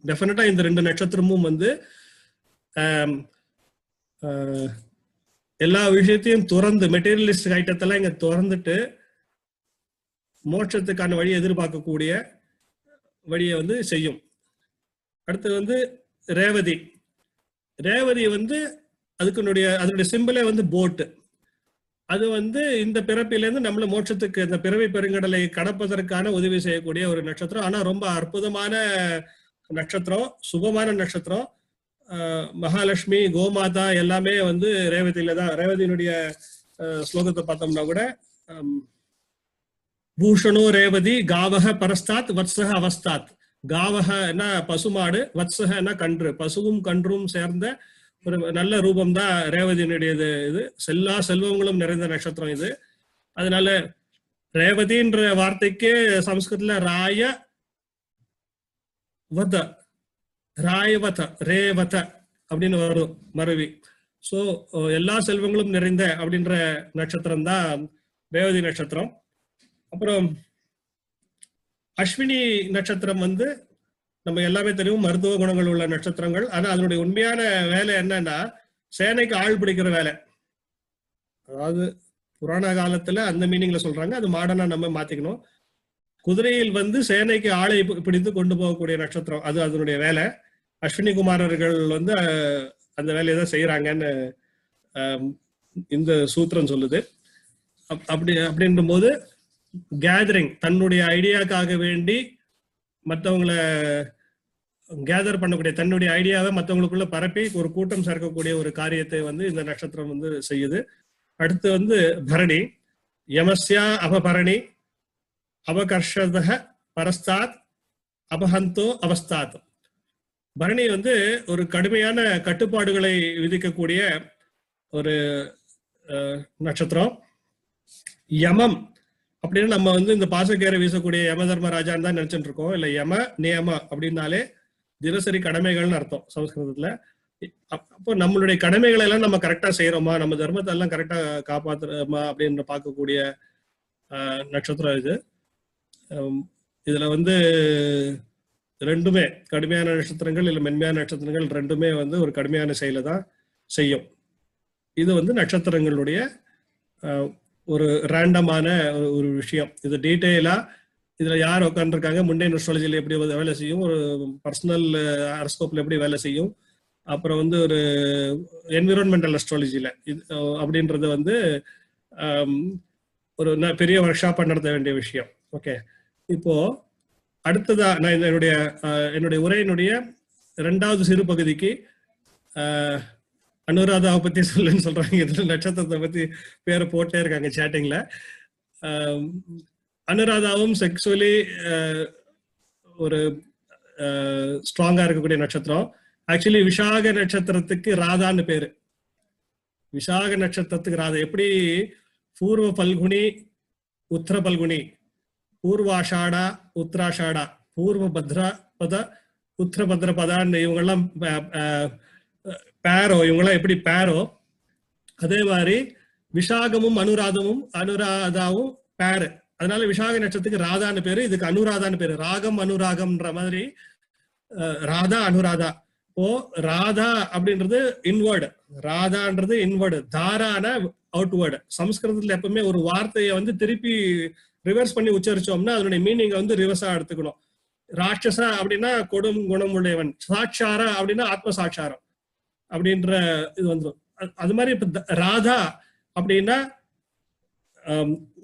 டெஃபினட்டா இந்த 2 நட்சத்திரமும் வந்து எல்லா விஷயத்தையும் துறந்து, மெட்டீரியலிஸ்ட் ஐட்டத்தெல்லாம் இங்க துறந்துட்டு மோட்சத்துக்கான வழியை எதிர்பார்க்கக்கூடிய வழியை வந்து செய்யும். அடுத்து வந்து ரேவதி. ரேவதி வந்து அதனுடைய சிம்பிளே வந்து போட்டு. அது வந்து இந்த பிறப்பிலேருந்து நம்மள மோட்சத்துக்கு, இந்த பிறவி பெருங்கடலை கடப்பதற்கான உதவி செய்யக்கூடிய ஒரு நட்சத்திரம். ஆனா ரொம்ப அற்புதமான நட்சத்திரம், சுபமான நட்சத்திரம். மகாலட்சுமி, கோமாதா எல்லாமே வந்து ரேவதியில தான். ரேவதியினுடைய ஸ்லோகத்தை பார்த்தோம்னா கூட பூஷணோ ரேவதி காவக பரஸ்தாத் வத்சக அவஸ்தாத். காவகனா பசுமாடு, வத்சகனா கன்று. பசுவும் கன்றும் சேர்ந்த ஒரு நல்ல ரூபம் தான் ரேவதியினுடையது. இது எல்லா செல்வங்களும் நிறைந்த நட்சத்திரம் இது. அதனால ரேவதின்ற வார்த்தைக்கு சமஸ்கிருதத்துல ராயவத ரேவத அப்படின்னு வரும் மருவி. சோ எல்லா செல்வங்களும் நிறைந்த அப்படின்ற நட்சத்திரம் தான் ரேவதி நட்சத்திரம். அப்புறம் அஸ்வினி நட்சத்திரம் வந்து நம்ம எல்லாமே தெரியும், மருத்துவ குணங்கள் உள்ள நட்சத்திரங்கள். ஆனா அதனுடைய உண்மையான வேலை என்னன்னா சேனைக்கு ஆள் பிடிக்கிற வேலை. அதாவது புராண காலத்துல அந்த மீனிங்ல சொல்றாங்க, அது மாடர்னா நம்ம மாத்திக்கணும். குதிரையில் வந்து சேனைக்கு ஆளை பிடித்து கொண்டு போகக்கூடிய நட்சத்திரம், அது அதனுடைய வேலை. அஸ்வினி குமாரர்கள் வந்து அந்த வேலையை தான் செய்யறாங்கன்னு இந்த சூத்திரம் சொல்லுது. அப்படின்ற போது கேதரிங், தன்னுடைய ஐடியாக்காக வேண்டி மற்றவங்களை கேதர் பண்ணக்கூடிய, தன்னுடைய ஐடியாவை மற்றவங்களுக்குள்ள பரப்பி ஒரு கூட்டம் சேர்க்கக்கூடிய ஒரு காரியத்தை வந்து இந்த நட்சத்திரம் வந்து செய்யுது. அடுத்து வந்து பரணி. யமஸ்யா அபபரணி அபகர்ஷத பரஸ்தாத் அபஹந்தோ அவஸ்தாத். பரணி வந்து ஒரு கடுமையான கட்டுப்பாடுகளை விதிக்கக்கூடிய ஒரு நட்சத்திரம். யமம் அப்படின்னு நம்ம வந்து இந்த பாசக்கேரை வீசக்கூடிய யம தர்மராஜான்னு தான் நினைச்சுட்டு இருக்கோம். இல்ல யம நியம அப்படின்னாலே தினசரி கடமைகள்னு அர்த்தம் சமஸ்கிருதத்துல. அப்போ நம்மளுடைய கடமைகளை எல்லாம் நம்ம கரெக்டா செய்யறோமா, நம்ம தர்மத்தை எல்லாம் கரெக்டா காப்பாத்துறோமா அப்படின்னு பார்க்கக்கூடிய நட்சத்திரம் இது. இதுல வந்து ரெண்டுமே கடுமையான நட்சத்திரங்கள் இல்ல மென்மையான நட்சத்திரங்கள் ரெண்டுமே வந்து ஒரு கடுமையான செயலை தான் செய்யும். இது வந்து நட்சத்திரங்களுடைய ஒரு ரேண்டமான ஒரு விஷயம். இது டீட்டெயிலா இதுல யார் உட்காந்துருக்காங்க, முண்டேன் அஸ்ட்ராலஜில எப்படி வேலை செய்யும், ஒரு பர்சனல் ஹாரோஸ்கோப்ல எப்படி வேலை செய்யும், அப்புறம் வந்து ஒரு என்விரான்மெண்டல் அஸ்ட்ராலஜில இது அப்படின்றது வந்து ஒரு பெரிய ஒர்க் ஷாப்பா நடத்த வேண்டிய விஷயம். ஓகே, இப்போ அடுத்ததா நான் என்னுடைய உரையினுடைய 2வது சிறு பகுதிக்கு அனுராதாவை பத்தி சொல்லுன்னு சொல்றாங்க. இதுல நட்சத்திரத்தை பத்தி பேரை போட்டே இருக்காங்க சேட்டிங்ல. அனுராதாவும் செக்ஸுவலி ஒரு ஸ்ட்ராங்கா இருக்கக்கூடிய நட்சத்திரம். ஆக்சுவலி விஷாக நட்சத்திரத்துக்கு ராதான்னு பேரு. விஷாக நட்சத்திரத்துக்கு ராதா. எப்படி பூர்வ பல்குனி உத்தர பல்குனி, பூர்வாஷாடா உத்தராஷாடா, பூர்வ பத்ரபத உத்தர பத்ரபதான்னு இவங்கெல்லாம் பேரோ, இவங்கெல்லாம் எப்படி பேரோ, அதே மாதிரி விஷாகமும் அனுராதாவும் பேரு. அதனால விஷாக நட்சத்திரத்துக்கு ராதான்னு பேரு, இதுக்கு அனுராதான்னு பேரு. ராகம் அனுராகம்ன்ற மாதிரி ராதா அனுராதா. இப்போ ராதா அப்படின்றது இன்வர்டு, ராதான்றது இன்வர்டு, தாரான அவுட்வர்டு. சமஸ்கிருதத்துல எப்பவுமே ஒரு வார்த்தையை வந்து திருப்பி ரிவர்ஸ் பண்ணி உச்சரிச்சோம்னா அதனுடைய மீனிங் வந்து ரிவர்ஸா எடுத்துக்கணும். ராட்சசா அப்படின்னா கொடும் குணம் உடையவன், சாட்சாரா அப்படின்னா ஆத்ம சாட்சாரம் அப்படின்ற இது வந்துடும். அது மாதிரி இப்ப ராதா அப்படின்னா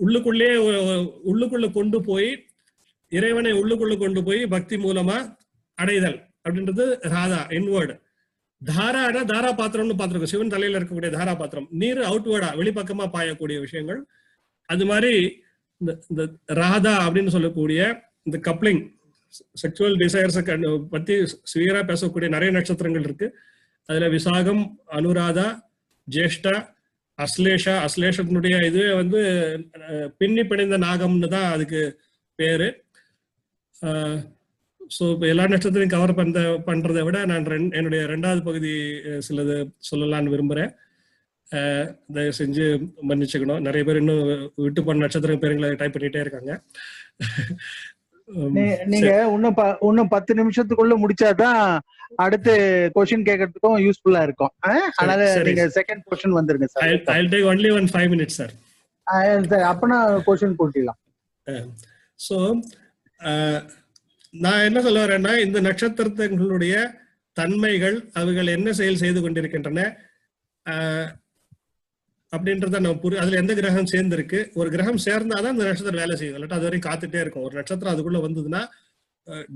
உள்ளுக்குள்ள கொண்டு போய் இறைவனை உள்ளுக்குள்ள கொண்டு போய் பக்தி மூலமா அடைதல் அப்படின்றது ராதா இன்வர்டு. தாரானா தாரா பாத்திரம்னு பார்த்திருக்கோம். சிவன் தலையில இருக்கக்கூடிய தாரா பாத்திரம், நீர் அவுட்வேர்டா வெளிப்பக்கமா பாயக்கூடிய விஷயங்கள். அது மாதிரி இந்த ராதா அப்படின்னு சொல்லக்கூடிய இந்த கப்ளிங் செக்சுவல் டிசைர்ஸ் பத்தி சிவியரா பேசக்கூடிய நிறைய நட்சத்திரங்கள் இருக்கு. அதுல விசாகம், அனுராதா, ஜேஷ்டா, அஸ்லேஷா. அஸ்லேஷத்தினுடைய இதுவே வந்து பின்னி பிணைந்த நாகம்னு தான் அதுக்கு பேரு. ஸோ இப்போ எல்லா நட்சத்திரையும் கவர் பண்றதை விட நான் என்னுடைய 2வது பகுதி சிலது சொல்லலாம்னு விரும்புறேன். தயவு செஞ்சு மன்னிச்சுக்கணும். நிறைய பேர் இன்னும் விட்டு போன நட்சத்திர பேருங்களை டைப் பண்ணிட்டே இருக்காங்க. நீங்க இன்னும் 10 நிமிஷத்துக்குள்ள முடிச்சாதான் அடுத்து கொஸ்டின் கேட்கறதுக்கும் யூஸ்ஃபுல்லா இருக்கும். அதனால நீங்க செகண்ட் கொஸ்டின் வந்துருங்க sir. I'll take only 5 minutes sir. அப்பனா கொஸ்டின் போட்டிடலாம். ஸோ நான் என்ன சொல்ல வரேன்னா, இந்த நட்சத்திரங்களுடைய தன்மைகள், அவைகள் என்ன செயல் செய்து கொண்டிருக்கின்றன அப்படின்றத நம்ம அதுல எந்த கிரகம் சேர்ந்திருக்கு. ஒரு கிரகம் சேர்ந்தாதான் அந்த நட்சத்திரம் வேலை செய்யும், இல்லாட்டா அது வரைக்கும் காத்துட்டே இருக்கும். ஒரு நட்சத்திரம் அதுக்குள்ள வந்ததுன்னா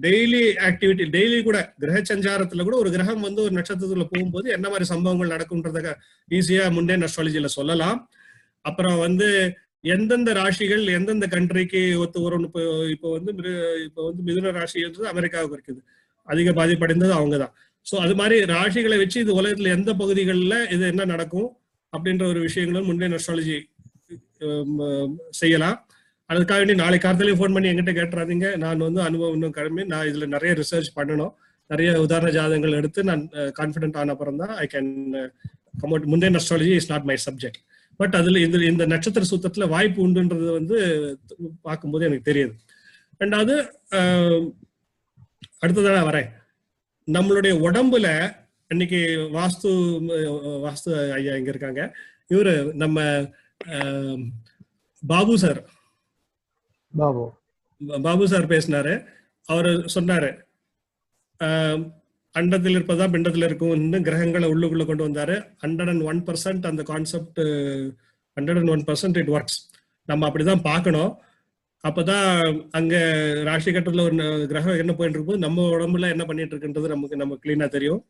டெய்லி ஆக்டிவிட்டி, டெய்லி கூட கிரக சஞ்சாரத்துல கூட ஒரு கிரகம் வந்து ஒரு நட்சத்திரத்துல போகும்போது என்ன மாதிரி சம்பவங்கள் நடக்கும்ன்றத ஈஸியா முண்டேன் அஸ்ட்ராலஜில சொல்லலாம். அப்புறம் வந்து எந்தெந்த ராசிகள் எந்தெந்த கண்ட்ரிக்கு ஒத்து வரும். இப்போ வந்து மிதுன ராசின்றது அமெரிக்காவுக்கு இருக்குது, அதிக பாதிப்படைந்தது அவங்கதான். ஸோ அது மாதிரி ராசிகளை வச்சு இது உலகத்துல எந்த பகுதிகளில் இது என்ன நடக்கும் அப்படின்ற ஒரு விஷயங்களும் முண்டேன் அஸ்ட்ராலஜி செய்யலாம். அதுக்காக வேண்டி நாளை காலத்திலேயே ஃபோன் பண்ணி எங்கிட்ட கேட்டுறாதீங்க. நான் வந்து அனுபவம் இன்னும் கடுமை. நான் இதுல நிறைய ரிசர்ச் பண்ணணும், நிறைய உதாரண ஜாதகங்கள் எடுத்து நான் கான்ஃபிடென்ட் ஆன அப்புறம் தான் I can come out. முண்டேன் astrology is not my subject. But அதுல இந்த நட்சத்திர சூத்திரத்துல வாய்ப்பு உண்டுன்றது வந்து பார்க்கும்போது எனக்கு தெரியுது. ரெண்டாவது, அடுத்ததான் வரேன், நம்மளுடைய உடம்புல இன்னைக்கு வாஸ்து ஐயா இங்க இருக்காங்க. இவரு நம்ம பாபு சார் பேசினாரு. அவரு சொன்னாரு அண்டத்தில் இருப்பதா பிண்டத்தில் இருக்கும், கிரகங்களை உள்ளுக்குள்ள கொண்டு வந்தாரு. 101% அந்த கான்செப்ட் 101% இட் ஒர்க்ஸ். நம்ம அப்படிதான் பார்க்கணும். அப்பதான் அங்க ராசி கட்டத்துல ஒரு கிரகம் என்ன போயிட்டு இருக்கும்போது நம்ம உடம்புல என்ன பண்ணிட்டு இருக்குன்றது நம்ம கிளீனா தெரியும்.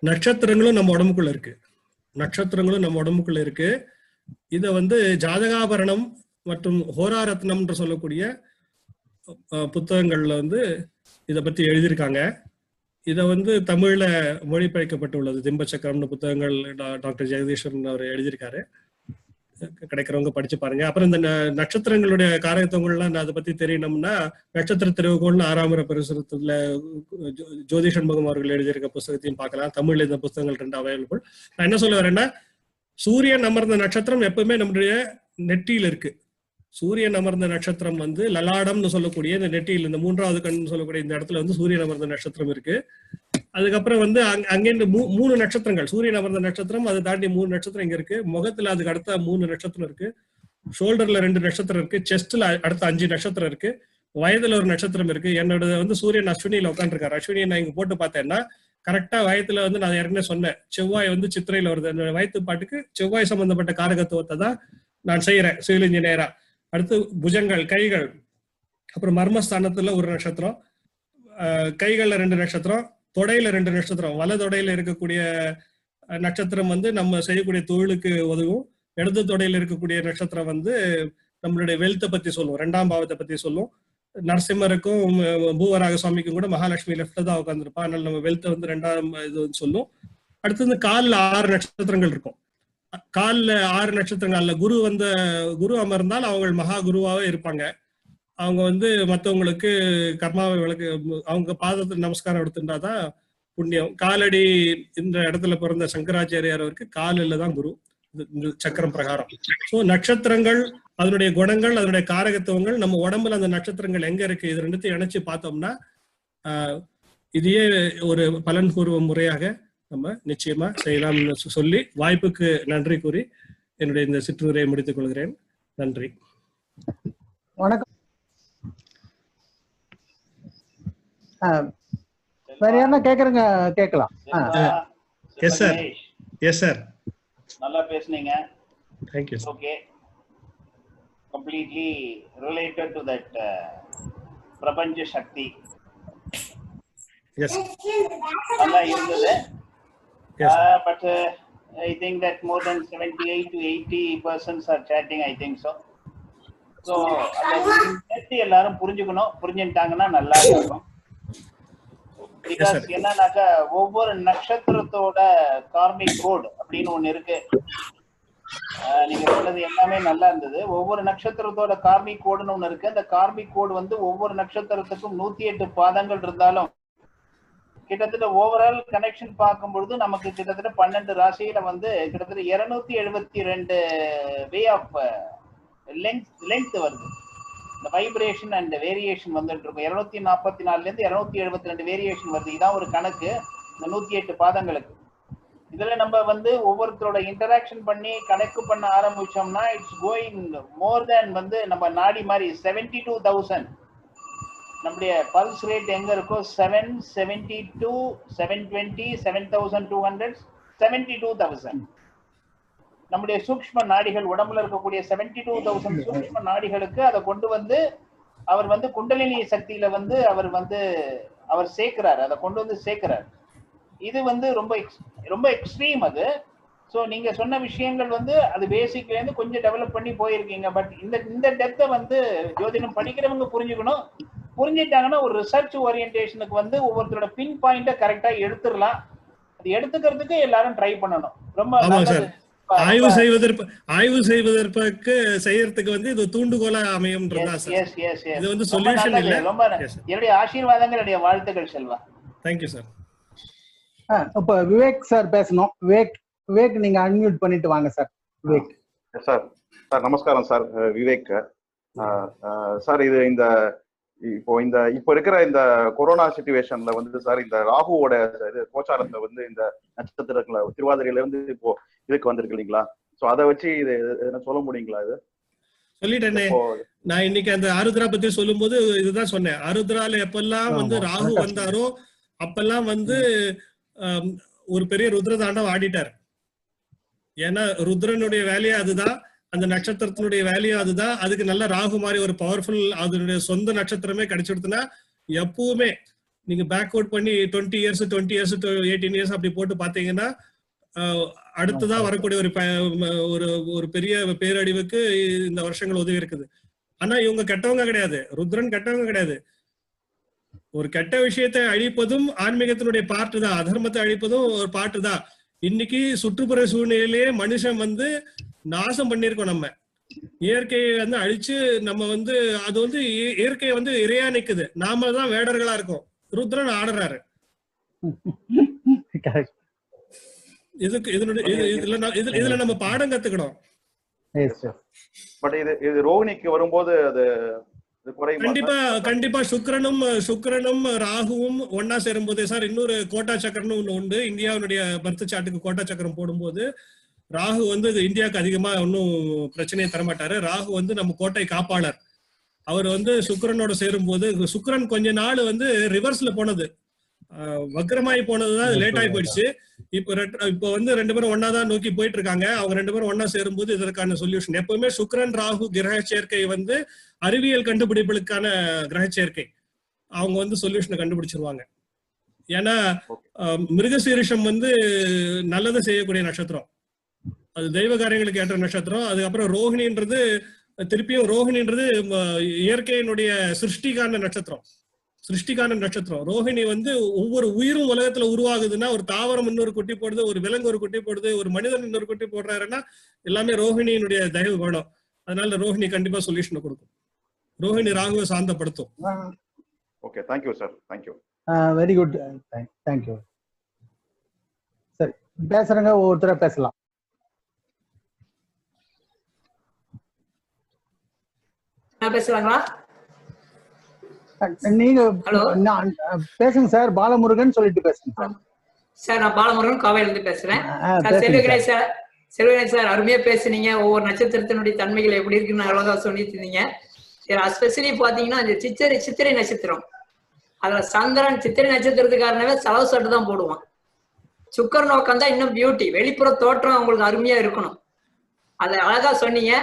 நட்சத்திரங்களும் நம்ம உடம்புக்குள்ள இருக்கு. இத வந்து ஜாதகாபரணம் மற்றும் ஹோராரத்னம்ன்ற சொல்லக்கூடிய புத்தகங்கள்ல வந்து இத பத்தி எழுதியிருக்காங்க. இத வந்து தமிழ்ல மொழிபெயர்க்கப்பட்டுள்ளது. திம்பச்சக்கரம்னு புத்தகங்கள் டாக்டர் ஜெகதீஸ்வரன் அவர் எழுதியிருக்காரு. கிடைக்கிறவங்க படிச்சு பாருங்க. அப்புறம் இந்த நட்சத்திரங்களுடைய காரகத்துவங்கள்லாம் அதை பத்தி தெரியணும்னா நட்சத்திர திரைவுகோள்னு 6ஆம் பரிசுரத்துல ஜோதிஷன் முகம் அவர்கள் எழுதியிருக்க புத்தகத்தையும் பார்க்கலாம். தமிழ்ல இந்த புத்தகங்கள் 2 அவைலபிள். நான் என்ன சொல்ல வரேன்னா, சூரியன் அமர்ந்த நட்சத்திரம் எப்பவுமே நம்முடைய நெற்றியில இருக்கு. சூரியன் அமர்ந்த நட்சத்திரம் வந்து லலாடம்னு சொல்லக்கூடிய இந்த நெற்றியில், இந்த 3வது கண் சொல்லக்கூடிய இந்த இடத்துல வந்து சூரியன் அமர்ந்த நட்சத்திரம் இருக்கு. அதுக்கப்புறம் வந்து அங்கிருந்து 3 நட்சத்திரங்கள், சூரியன் அமர்ந்த நட்சத்திரம், அதை தாண்டி 3 நட்சத்திரம் இங்க இருக்கு. முகத்துல அதுக்கு அடுத்த 3 நட்சத்திரம் இருக்கு. ஷோல்டர்ல 2 நட்சத்திரம் இருக்கு. செஸ்ட்ல அடுத்த 5 நட்சத்திரம் இருக்கு. வயதுல ஒரு நட்சத்திரம் இருக்கு. என்னோட வந்து சூரியன் அஸ்வினியில உட்காந்துருக்காரு. அஸ்வினியை நான் இங்க போட்டு பார்த்தேன்னா கரெக்டா வயத்துல வந்து நான் ஏற்கனவே சொன்னேன், செவ்வாய் வந்து சித்திரையில வருது. வயத்து பாட்டுக்கு செவ்வாய் சம்பந்தப்பட்ட காரகத்துவத்தை தான் நான் செய்யறேன் சிவில் இன்ஜினியரா. அடுத்து புஜங்கள், கைகள், அப்புறம் மர்மஸ்தானத்துல ஒரு நட்சத்திரம், கைகள்ல 2 நட்சத்திரம், தொடையில 2 நட்சத்திரம். வலதொடையில இருக்கக்கூடிய நட்சத்திரம் வந்து நம்ம செய்யக்கூடிய தொழிலுக்கு உதவும். இடது தொடையில இருக்கக்கூடிய நட்சத்திரம் வந்து நம்மளுடைய வெல்த்தை பத்தி சொல்லும், 2ஆம் பாவத்தை பத்தி சொல்லும். நரசிம்மருக்கும் பூவராக சுவாமிக்கும் கூட மகாலட்சுமி லெஃப்ட்ல தான் உட்காந்துருப்பா. அதனால நம்ம வெல்த்தை வந்து 2ஆம் இது சொல்லும். அடுத்தது காலில் 6 நட்சத்திரங்கள் இருக்கும். காலில் 6 நட்சத்திரங்கள்ல குரு அமர்ந்தால் அவங்க மகா குருவாவே இருப்பாங்க. அவங்க வந்து மற்றவங்களுக்கு கர்மாவை விளக்கு, அவங்க பாதத்தில் நமஸ்காரம் எடுத்துட்டாதான் புண்ணியம். காலடி இந்த இடத்துல பிறந்த சங்கராச்சாரியார் அவருக்கு காலில் தான் குரு, இந்த சக்கரம் பிரகாரம். ஸோ நட்சத்திரங்கள், அதனுடைய குணங்கள், அதனுடைய காரகத்துவங்கள், நம்ம உடம்புல அந்த நட்சத்திரங்கள் எங்க இருக்கு, இது 2த்தையும் இணைச்சு பார்த்தோம்னா இதையே ஒரு பலன் கூறும் முறையாக நம்ம நிச்சயமா செய்யலாம்னு சொல்லி வாய்ப்புக்கு நன்றி கூறி என்னுடைய இந்த சிற்றுரையை முடித்துக் கொள்கிறேன். நன்றி, வணக்கம். வேற யாரா கேக்குறங்க கேட்கலாம். எஸ் சார், எஸ் சார், நல்லா பேசுனீங்க. Thank you. Okay, completely related to that Prabanja Shakti. Yes. நல்லா இருந்தது. Yes. But I think that more than 78 to 80% are chatting. I think so. So அதை எல்லாரும் புரிஞ்சுட்டாங்கன்னா நல்லா இருக்கும். பிகாஸ் என்னன்னாக்கா ஒவ்வொரு நட்சத்திரத்தோட கார்மிக் கோட் அப்படின்னு ஒண்ணு இருக்கு. நீங்க சொன்னது எல்லாமே நல்லா இருந்தது. ஒவ்வொரு நட்சத்திரத்தோட கார்மிக் கோடுன்னு ஒண்ணு இருக்கு. அந்த கார்மிக் கோடு வந்து ஒவ்வொரு நட்சத்திரத்துக்கும் 108 பாதங்கள் இருந்தாலும் கிட்டத்தட்ட ஓவரால் கனெக்ஷன் பார்க்கும்பொழுது நமக்கு கிட்டத்தட்ட 12 ராசியில வந்து கிட்டத்தட்ட 272 வே ஆஃப் லென்த் வருது. இந்த வைப்ரேஷன் அண்ட் வேரியேஷன் வந்துட்டு இருக்கும். 244 இருந்து 272 வேரியேஷன் வருது. இதான் ஒரு கணக்கு இந்த 108 பாதங்களுக்கு. இதுல நம்ம வந்து ஒவ்வொருத்தரோட இன்டராக்ஷன் பண்ணி கணக்கு பண்ண ஆரம்பிச்சோம்னா இட்ஸ் கோயிங் மோர் தேன் வந்து நம்ம நாடி மாதிரி 72,000. நம்முடைய பல்ஸ் ரேட் எங்க இருக்கோ 772, 720, 7,200, 72,000. நம்முடைய சூக்ஷ்ம நாடிகள் உடம்புல இருக்கக்கூடிய 72,000 சூக்ஷ்ம நாடிகளுக்கு அதை கொண்டு வந்து அவர் வந்து குண்டலினி சக்தியில வந்து அவர் சேர்க்கிறார். அதை கொண்டு வந்து சேர்க்கிறார். இது வந்து ரொம்ப எக்ஸ்ட்ரீம் அது. ஸோ நீங்க சொன்ன விஷயங்கள் வந்து அது பேசிக்ல இருந்து கொஞ்சம் டெவலப் பண்ணி போயிருக்கீங்க. பட் இந்த டெப்த்தை வந்து ஜோதிடம் படிக்கிறவங்க புரிஞ்சிட்டாங்கன்னா ஒரு ரிசர்ச் ஓரியன்டேஷனுக்கு வந்து ஒவ்வொருத்தரோட பின் பாயிண்ட கரெக்டா எடுத்துடலாம். அது எடுத்துக்கிறதுக்கு எல்லாரும் ட்ரை பண்ணணும். ரொம்ப ஆய்வு செய்வதற்கு செய்யறதுக்கு வந்து இது தூண்டுகோலா அமையும்ன்றதா சார். இது வந்து சொல்யூஷன் இல்ல. ரொம்ப என்னுடைய ஆசீர்வாதங்கள், என்னுடைய வாழ்த்துக்கள் செல்வா. Thank you sir. இப்ப விவேக் சார் பேசணும். விவேக் நீங்க அன்மியூட் பண்ணிட்டு வாங்க சார். விவேக் சார். நமஸ்காரம் சார். விவேக் சார். இது இப்போ இருக்கிற இந்த கொரோனா சிச்சுவேஷன்ல வந்து சார் இந்த ராகுவோட கோச்சாரத்தை வந்து இந்த நட்சத்திரத்துல திருவாதிரையில இருந்து இப்போ இதுக்கு வந்திருக்கு இல்லைங்களா? சோ அதை வச்சு இது சொல்ல முடியுங்களா? இது சொல்லிட்டேனே நான் இன்னைக்கு அந்த ஆருத்ரா பத்தி சொல்லும் போது இதுதான் சொன்னேன். ஆருத்ரால எப்பெல்லாம் வந்து ராகு வந்தாரோ அப்பெல்லாம் வந்து ஒரு பெரிய ருத்ர தாண்டவம் ஆடிட்டார். ஏன்னா ருத்ரனுடைய வேலையா அதுதான், அந்த நட்சத்திரத்தினுடைய வேலையும் அதுதான். அதுக்கு நல்ல ராகு மாதிரி ஒரு பவர்ஃபுல் அதனுடைய சொந்த நட்சத்திரமே கிடைச்சிடுதுன்னா எப்பவுமே நீங்க பேக்வர்ட் பண்ணி 20 இயர்ஸ் 18 இயர்ஸ் அப்படி போட்டு பாத்தீங்கன்னா அடுத்ததான் வரக்கூடிய ஒரு பெரிய பேரழிவுக்கு இந்த வருஷங்கள் உதவி இருக்குது. ஆனா இவங்க கெட்டவங்க கிடையாது, ருத்ரன் கெட்டவங்க கிடையாது. ஒரு கெட்ட விஷயத்தை அழிப்பதும் ஆன்மீகத்தினுடைய பாட்டு தான், அதர்மத்தை அழிப்பதும் ஒரு பாட்டு தான். இன்னைக்கு சுற்றுப்புற சூழ்நிலையிலேயே மனுஷன் வந்து நாசம் பண்ணிருக்கோம். நம்ம இயற்கையை வந்து அழிச்சு நம்ம வந்து அது வந்து இயற்கையை வந்து இறையா நிக்குது, நாம தான் வேடர்களா இருக்கோம். ருத்ரன் ஆடுறாரு. இதுக்கு இதுல நம்ம பாடம் கத்துக்கணும். பட் இது ரோஹிணிக்கு வரும்போது அது கண்டிப்பா சுக்கிரனும் ராகுவும் ஒன்னா சேரும் போதே சார் இன்னொரு கோட்டா சக்கரம்னு ஒண்ணு உண்டு. இந்தியாவுடைய பர்த் சார்ட்டுக்கு கோட்டா சக்கரம் போடும்போது ராகு வந்து இந்தியாவுக்கு அதிகமா ஒன்னும் பிரச்சனையை தரமாட்டாரு. ராகு வந்து நம்ம கோட்டை காப்பாளர். அவர் வந்து சுக்கிரனோட சேரும் போது சுக்கிரன் கொஞ்ச நாள் வந்து ரிவர்ஸ்ல போனது, வக்ரமாயி போனதுதான் லேட் ஆகி போயிடுச்சு. இப்ப வந்து 2 பேரும் ஒன்னாதான் நோக்கி போயிட்டு இருக்காங்க. அவங்க 2 பேரும் ஒன்னா சேரும்போது இதற்கான சொல்யூஷன். எப்பவுமே சுக்கிரன் ராகு கிரக சேர்க்கை வந்து அறிவியல் கண்டுபிடிப்புகளுக்கான கிரக சேர்க்கை. அவங்க வந்து சொல்யூஷனை கண்டுபிடிச்சிருவாங்க. ஏன்னா மிருகசீரிஷம் வந்து நல்லதை செய்யக்கூடிய நட்சத்திரம், அது தெய்வ காரியங்களுக்கு ஏற்ற நட்சத்திரம். அதுக்கப்புறம் ரோஹிணின்றது இயற்கையினுடைய சிருஷ்டிக்கான நட்சத்திரம். ரோஹிணி வந்து ஒவ்வொரு உயிரும் உலகத்துல உருவாகுதுன்னா, ஒரு தாவரம் இன்னொரு குட்டி போடுது, ஒரு விலங்கு ஒரு குட்டி போடுது, ஒரு மனிதன் இன்னொரு குட்டி போடுறாருன்னா எல்லாமே ரோஹிணியினுடைய தயவு வேணும். அதனால ரோஹிணி கண்டிப்பா சொல்யூஷன் கொடுக்கும். ரோஹிணி ராகுவை சாந்தப்படுத்தும். Okay, thank you sir. Thank you. Very good, thank you. சரி, பேசுறங்க ஒவ்வொருத்தரா பேசலாம். பேசுறாங்களா? நீங்க பேசுங்க சார். பாலமுருகன் சொல்லிட்டு பேசுங்க சார். சார் நான் பாலமுருகன் காவையில இருந்து பேசுறேன். செல்வகணேஷ் சார் அருமையா பேசுனீங்க. ஒவ்வொரு நட்சத்திரத்தினுடைய தன்மைகள் எப்படி இருக்குன்னு அழகா சொல்லிட்டு இருந்தீங்க. ஸ்பெஷலி பாத்தீங்கன்னா இந்த சித்திரை நட்சத்திரம், அதுல சந்திரன் சித்திரை நட்சத்திரத்துக்காரனவே செலவு சட்டு தான் போடுவான். சுக்கரன் உட்காந்தா இன்னும் பியூட்டி, வெளிப்புற தோற்றம் அவங்களுக்கு அருமையா இருக்கணும். அதை அழகா சொன்னீங்க.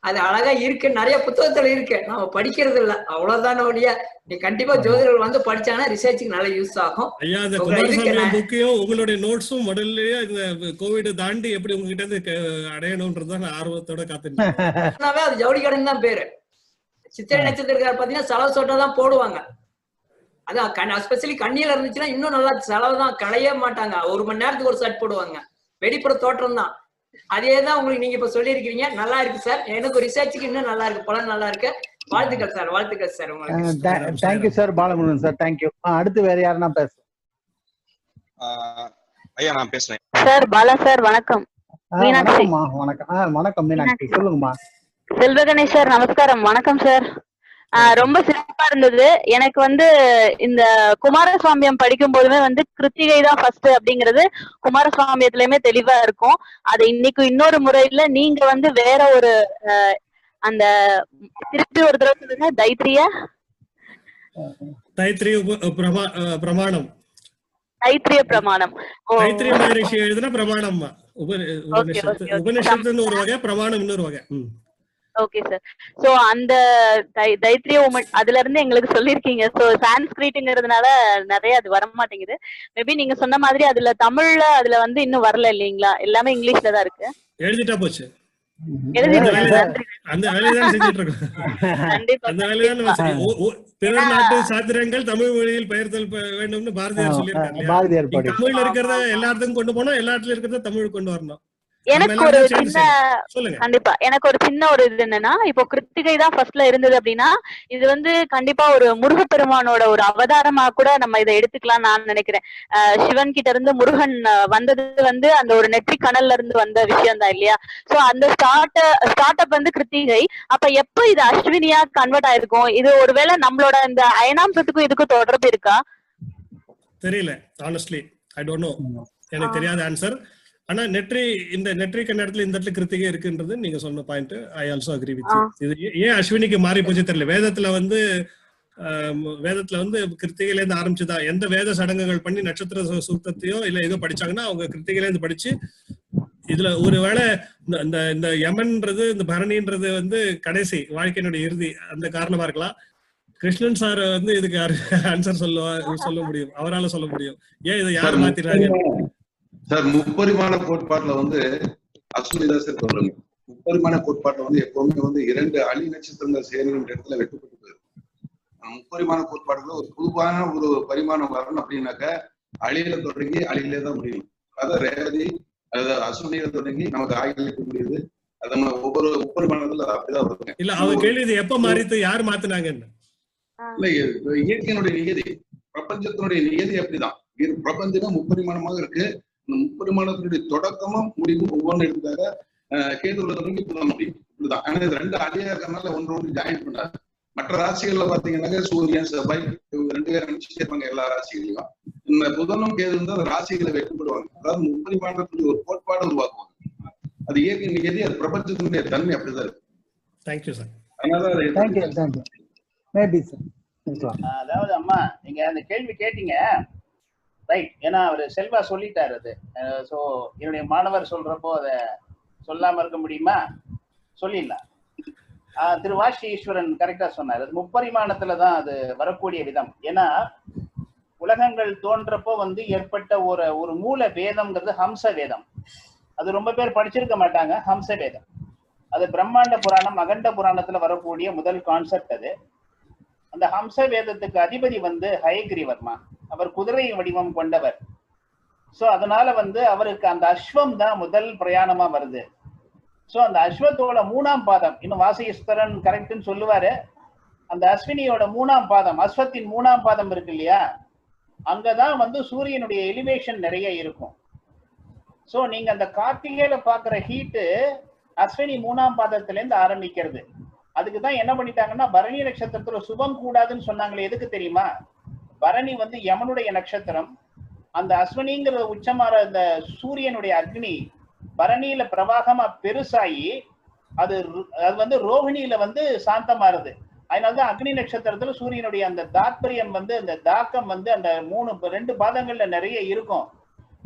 அது அழகா இருக்கு, நிறைய புத்தகத்துல இருக்கு, நாம படிக்கிறது இல்ல, அவ்வளவுதான் ஒழிய. நீ கண்டிப்பா ஜோதிடர்கள் வந்து படிச்சாங்கன்னா ரிசர்ச்சுக்கு நல்ல யூஸ் ஆகும். ஐயா அந்த குமாரசாமி புக்கையும் உங்களுடைய நோட்ஸும் முதல்லயே இந்த கோவிட் தாண்டி எப்படி உங்ககிட்ட இருந்து அடையணும்ன்றதான் நான் ஆர்வத்தோட காத்துட்டேன். அது ஜவுளி கடன் தான் பேரு. சித்திரை நட்சத்திரக்காரர் பாத்தீங்கன்னா செலவு சொட்டை தான் போடுவாங்க. அதான் எஸ்பெஷலி கண்ணியில இருந்துச்சுன்னா இன்னும் நல்லா செலவு தான், களைய மாட்டாங்க. 1 மணி நேரத்துக்கு ஒரு ஷர்ட் போடுவாங்க. வெளிப்புற தோற்றம் தான். அதேதான் உங்களுக்கு நீங்க இப்ப சொல்லியிருக்கீங்க. நல்லா இருக்கு சார். எனக்கு ரிசர்ச்சுக்கு இன்னும் நல்லா இருக்கு, பலன் நல்லா இருக்கு. வாழ்த்துக்கள் சார், வாழ்த்துக்கள் சார் உங்களுக்கு. Thank you sir Balamurugan sir, thank you. அடுத்து வேற யாருன்னா பேச? ஐயா நான் பேசுறேன் சார். பாலா சார் வணக்கம். வணக்கம்மா. வணக்கம். வணக்கம் மீனாட்சி, சொல்லுங்கம்மா. செல்வ கணேஷ் சார் நமஸ்காரம். வணக்கம் சார். ரொம்ப சிறப்பா இருந்தது. எனக்கு வந்து இந்த குமாரசுவாமியம் படிக்கும் போதுமே வந்து கிருத்திகை தான் ஃபர்ஸ்ட் அப்படிங்கிறது குமாரசுவாமியத்திலயுமே தெளிவா இருக்கும். அதை இன்னைக்கு இன்னொரு முறையில நீங்க வந்து வேற ஒரு அந்த திருப்பி ஒரு தடவை சொல்லுங்க. பிரமாணம். தைத்திரிய பிரமாணம். தைத்திரிய மகரிஷி எழுதின பிரமாணம். உபனிஷத்துன்னு ஒரு வகை, பிரமாணம் இன்னொரு வகை. Okay sir. சோ அந்த தைத்திரிய அதுல இருந்து எங்களுக்கு சொல்லிருக்கீங்க. சோ சான்ஸ்கிரிட்ங்கிறதுனால நிறைய அது வர மாட்டேங்குது. மேபி நீங்க சொன்ன மாதிரி அதுல தமிழ்ல அதுல வந்து இன்னும் வரல இல்லீங்களா? எல்லாமே இங்கிலீஷ்ல தான் இருக்கு. எழுதிட்டா போச்சு. அந்த வேலைதான் செஞ்சுட்டு இருக்கோம். அந்த வேலைதான் பிறர் நாட்டு சாத்திரங்கள் தமிழ் மொழியில் பெயர்த்தல் வேண்டும்னு பாரதியார் சொல்லியிருக்காரு. தமிழ்ல இருக்கிறத எல்லாத்துக்கும் கொண்டு போனோம், எல்லா இடத்துல இருக்கிறத தமிழ் கொண்டு வரணும். எனக்கு ஒரு சின்ன கண்டிப்பா எனக்கு ஒரு சின்ன ஒரு இது என்னன்னா, இப்போ கிருத்திகை தான் ஃபர்ஸ்ட்ல இருந்தது அப்படின்னா இது வந்து கண்டிப்பா ஒரு முருகப்பெருமானோட ஒரு அவதாரமா கூட நம்ம இதை எடுத்துக்கலாம் நான் நினைக்கிறேன். சிவன் கிட்ட இருந்து முருகன் வந்தது வந்து அந்த ஒரு நெற்றி கணல்ல இருந்து வந்த விஷயம் தான் இல்லையா? சோ அந்த ஸ்டார்ட் அப் வந்து கிருத்திகை. அப்ப எப்ப இது அஸ்வினியா கன்வெர்ட் ஆயிருக்கும்? இது ஒருவேளை நம்மளோட இந்த அயனாம்சத்துக்கும் இதுக்கும் தொடர்பு இருக்கா? தெரியல, honestly I don't know. எனக்கு தெரியாத ஆன்சர். ஆனா இந்த நெற்றி கன்னடத்துல இந்த இடத்துல கிருத்திகை இருக்குன்றது நீங்க சொன்ன point. I also agree with you. இது ஏன் அஸ்வினிக்கு மாறி போச்சு தெரியல. வேதத்துல வந்து கிருத்திகையில இருந்து ஆரம்பிச்சுதான். எந்த வேத சடங்குகள் பண்ணி நட்சத்திர சூக்தத்தையோ இல்ல ஏதோ படிச்சாங்கன்னா அவங்க கிருத்திகையில இருந்து படிச்சு இதுல ஒருவேளை இந்த யமன்ன்றது இந்த பரணின்றது வந்து கடைசி வாழ்க்கையினுடைய இறுதி, அந்த காரணமா இருக்கலாம். கிருஷ்ணன் சார் வந்து இதுக்கு ஆன்சர் சொல்ல முடியும், அவரால் சொல்ல முடியும். ஏன் இதை யார் மாத்திடுறாங்க சார்? முப்பரிமாண கோட்பாட்டுல வந்து அஸ்வினிதாசர் சொல்றாங்க. முப்பரிமாண கோட்பாட்டுல வந்து எப்பவுமே வந்து 2 அலி நட்சத்திரங்கள் சேருகின்ற இடத்துல வெட்டுப்பட்டு போயிருக்கு. முப்பரிமாண கோட்பாடுல ஒரு பொதுவான ஒரு பரிமாணம் வரணும் அப்படின்னாக்க அழியில தொடங்கி அழியிலே தான் முடியும். அதாவது ரேவதி அஸ்வினியில தொடங்கி நமக்கு ஆகிட்டு முடியுது. அது நம்ம ஒவ்வொரு முப்பரிமாணத்துல அப்படிதான் வருது. இல்ல அவங்க கேள்வி இது எப்ப மாறித்து, யார் மாத்தினாங்கன்னு. இல்ல இயற்கையினுடைய நியதி, பிரபஞ்சத்தினுடைய நியதி அப்படிதான். பிரபஞ்சம் முப்பரிமாணமாக இருக்கு. முப்பரிமாணத்தினுடைய தொடக்கமும் முடிவும் ஒவ்வொன்று எடுத்தாங்க. கேதுல தொடங்கி புதன் முடியும் இப்படிதான். ஆனா இது 2 அடியா இருக்கனால ஒன்று ஜாயின் பண்ணாரு. மற்ற ராசிகள்ல பாத்தீங்கன்னாக்க சூரியன் செவ்வாய் 2 பேர் நினைச்சுட்டே இருப்பாங்க எல்லா ராசிகளையும். இந்த புதனும் கேது தான் ராசிகளை வெட்டுப்படுவாங்க. அதாவது முப்பரிமாணத்துடைய ஒரு கோட்பாடு உருவாக்குவாங்க. அது இயற்கை நியதி, அது பிரபஞ்சத்தினுடைய தன்மை அப்படிதான் இருக்கு. Thank you sir. அதனால அதாவது அம்மா நீங்க அந்த கேள்வி கேட்டீங்க ரைட். ஏன்னா அவரு செல்வா சொல்லிட்டாரு அது. ஸோ என்னுடைய மாணவர் சொல்றப்போ அதை சொல்லாம இருக்க முடியுமா? சொல்லிடலாம். திரு வாஷி ஈஸ்வரன் கரெக்டா சொன்னார். அது முப்பரிமாணத்துலதான் அது வரக்கூடிய விதம். ஏன்னா உலகங்கள் தோன்றப்போ வந்து ஏற்பட்ட ஒரு மூல வேதம்ங்கிறது ஹம்ச வேதம். அது ரொம்ப பேர் படிச்சிருக்க மாட்டாங்க. ஹம்ச வேதம் அது பிரம்மாண்ட புராணம் அகண்ட புராணத்துல வரக்கூடிய முதல் கான்செப்ட் அது. அந்த ஹம்ச வேதத்துக்கு அதிபதி வந்து ஹயகிரிவர்மா. அவர் குதிரை வடிவம் கொண்டவர். சோ அதனால வந்து அவருக்கு அந்த அஸ்வம் தான் முதல் பிரயாணமா வருது. சோ அந்த அஸ்வத்தோட 3ஆம் பாதம், இன்னும் வாசிஸ்வரன் கரெக்ட்னு சொல்லுவாரு, அந்த அஸ்வினியோட 3ஆம் பாதம், அஸ்வத்தின் 3ஆம் பாதம் இருக்கு இல்லையா, அங்கதான் வந்து சூரியனுடைய எலிவேஷன் நிறைய இருக்கும். சோ நீங்க அந்த கார்த்திகையில பாக்குற ஹீட்டு அஸ்வினி 3ஆம் பாதத்துல இருந்து ஆரம்பிக்கிறது. அதுக்குதான் என்ன பண்ணிட்டாங்கன்னா பரணி நட்சத்திரத்துல சுபம் கூடாதுன்னு சொன்னாங்களே. எதுக்கு தெரியுமா? பரணி வந்து யமனுடைய நட்சத்திரம். அந்த அஸ்வினிங்கிற உச்சமாற அந்த சூரியனுடைய அக்னி பரணியில பிரவாகமா பெருசாகி அது வந்து ரோஹிணியில வந்து சாந்தமாறுது. அதனாலதான் அக்னி நட்சத்திரத்துல சூரியனுடைய அந்த தாத்பரியம் வந்து அந்த தாக்கம் வந்து அந்த 2 பாதங்கள்ல நிறைய இருக்கும்.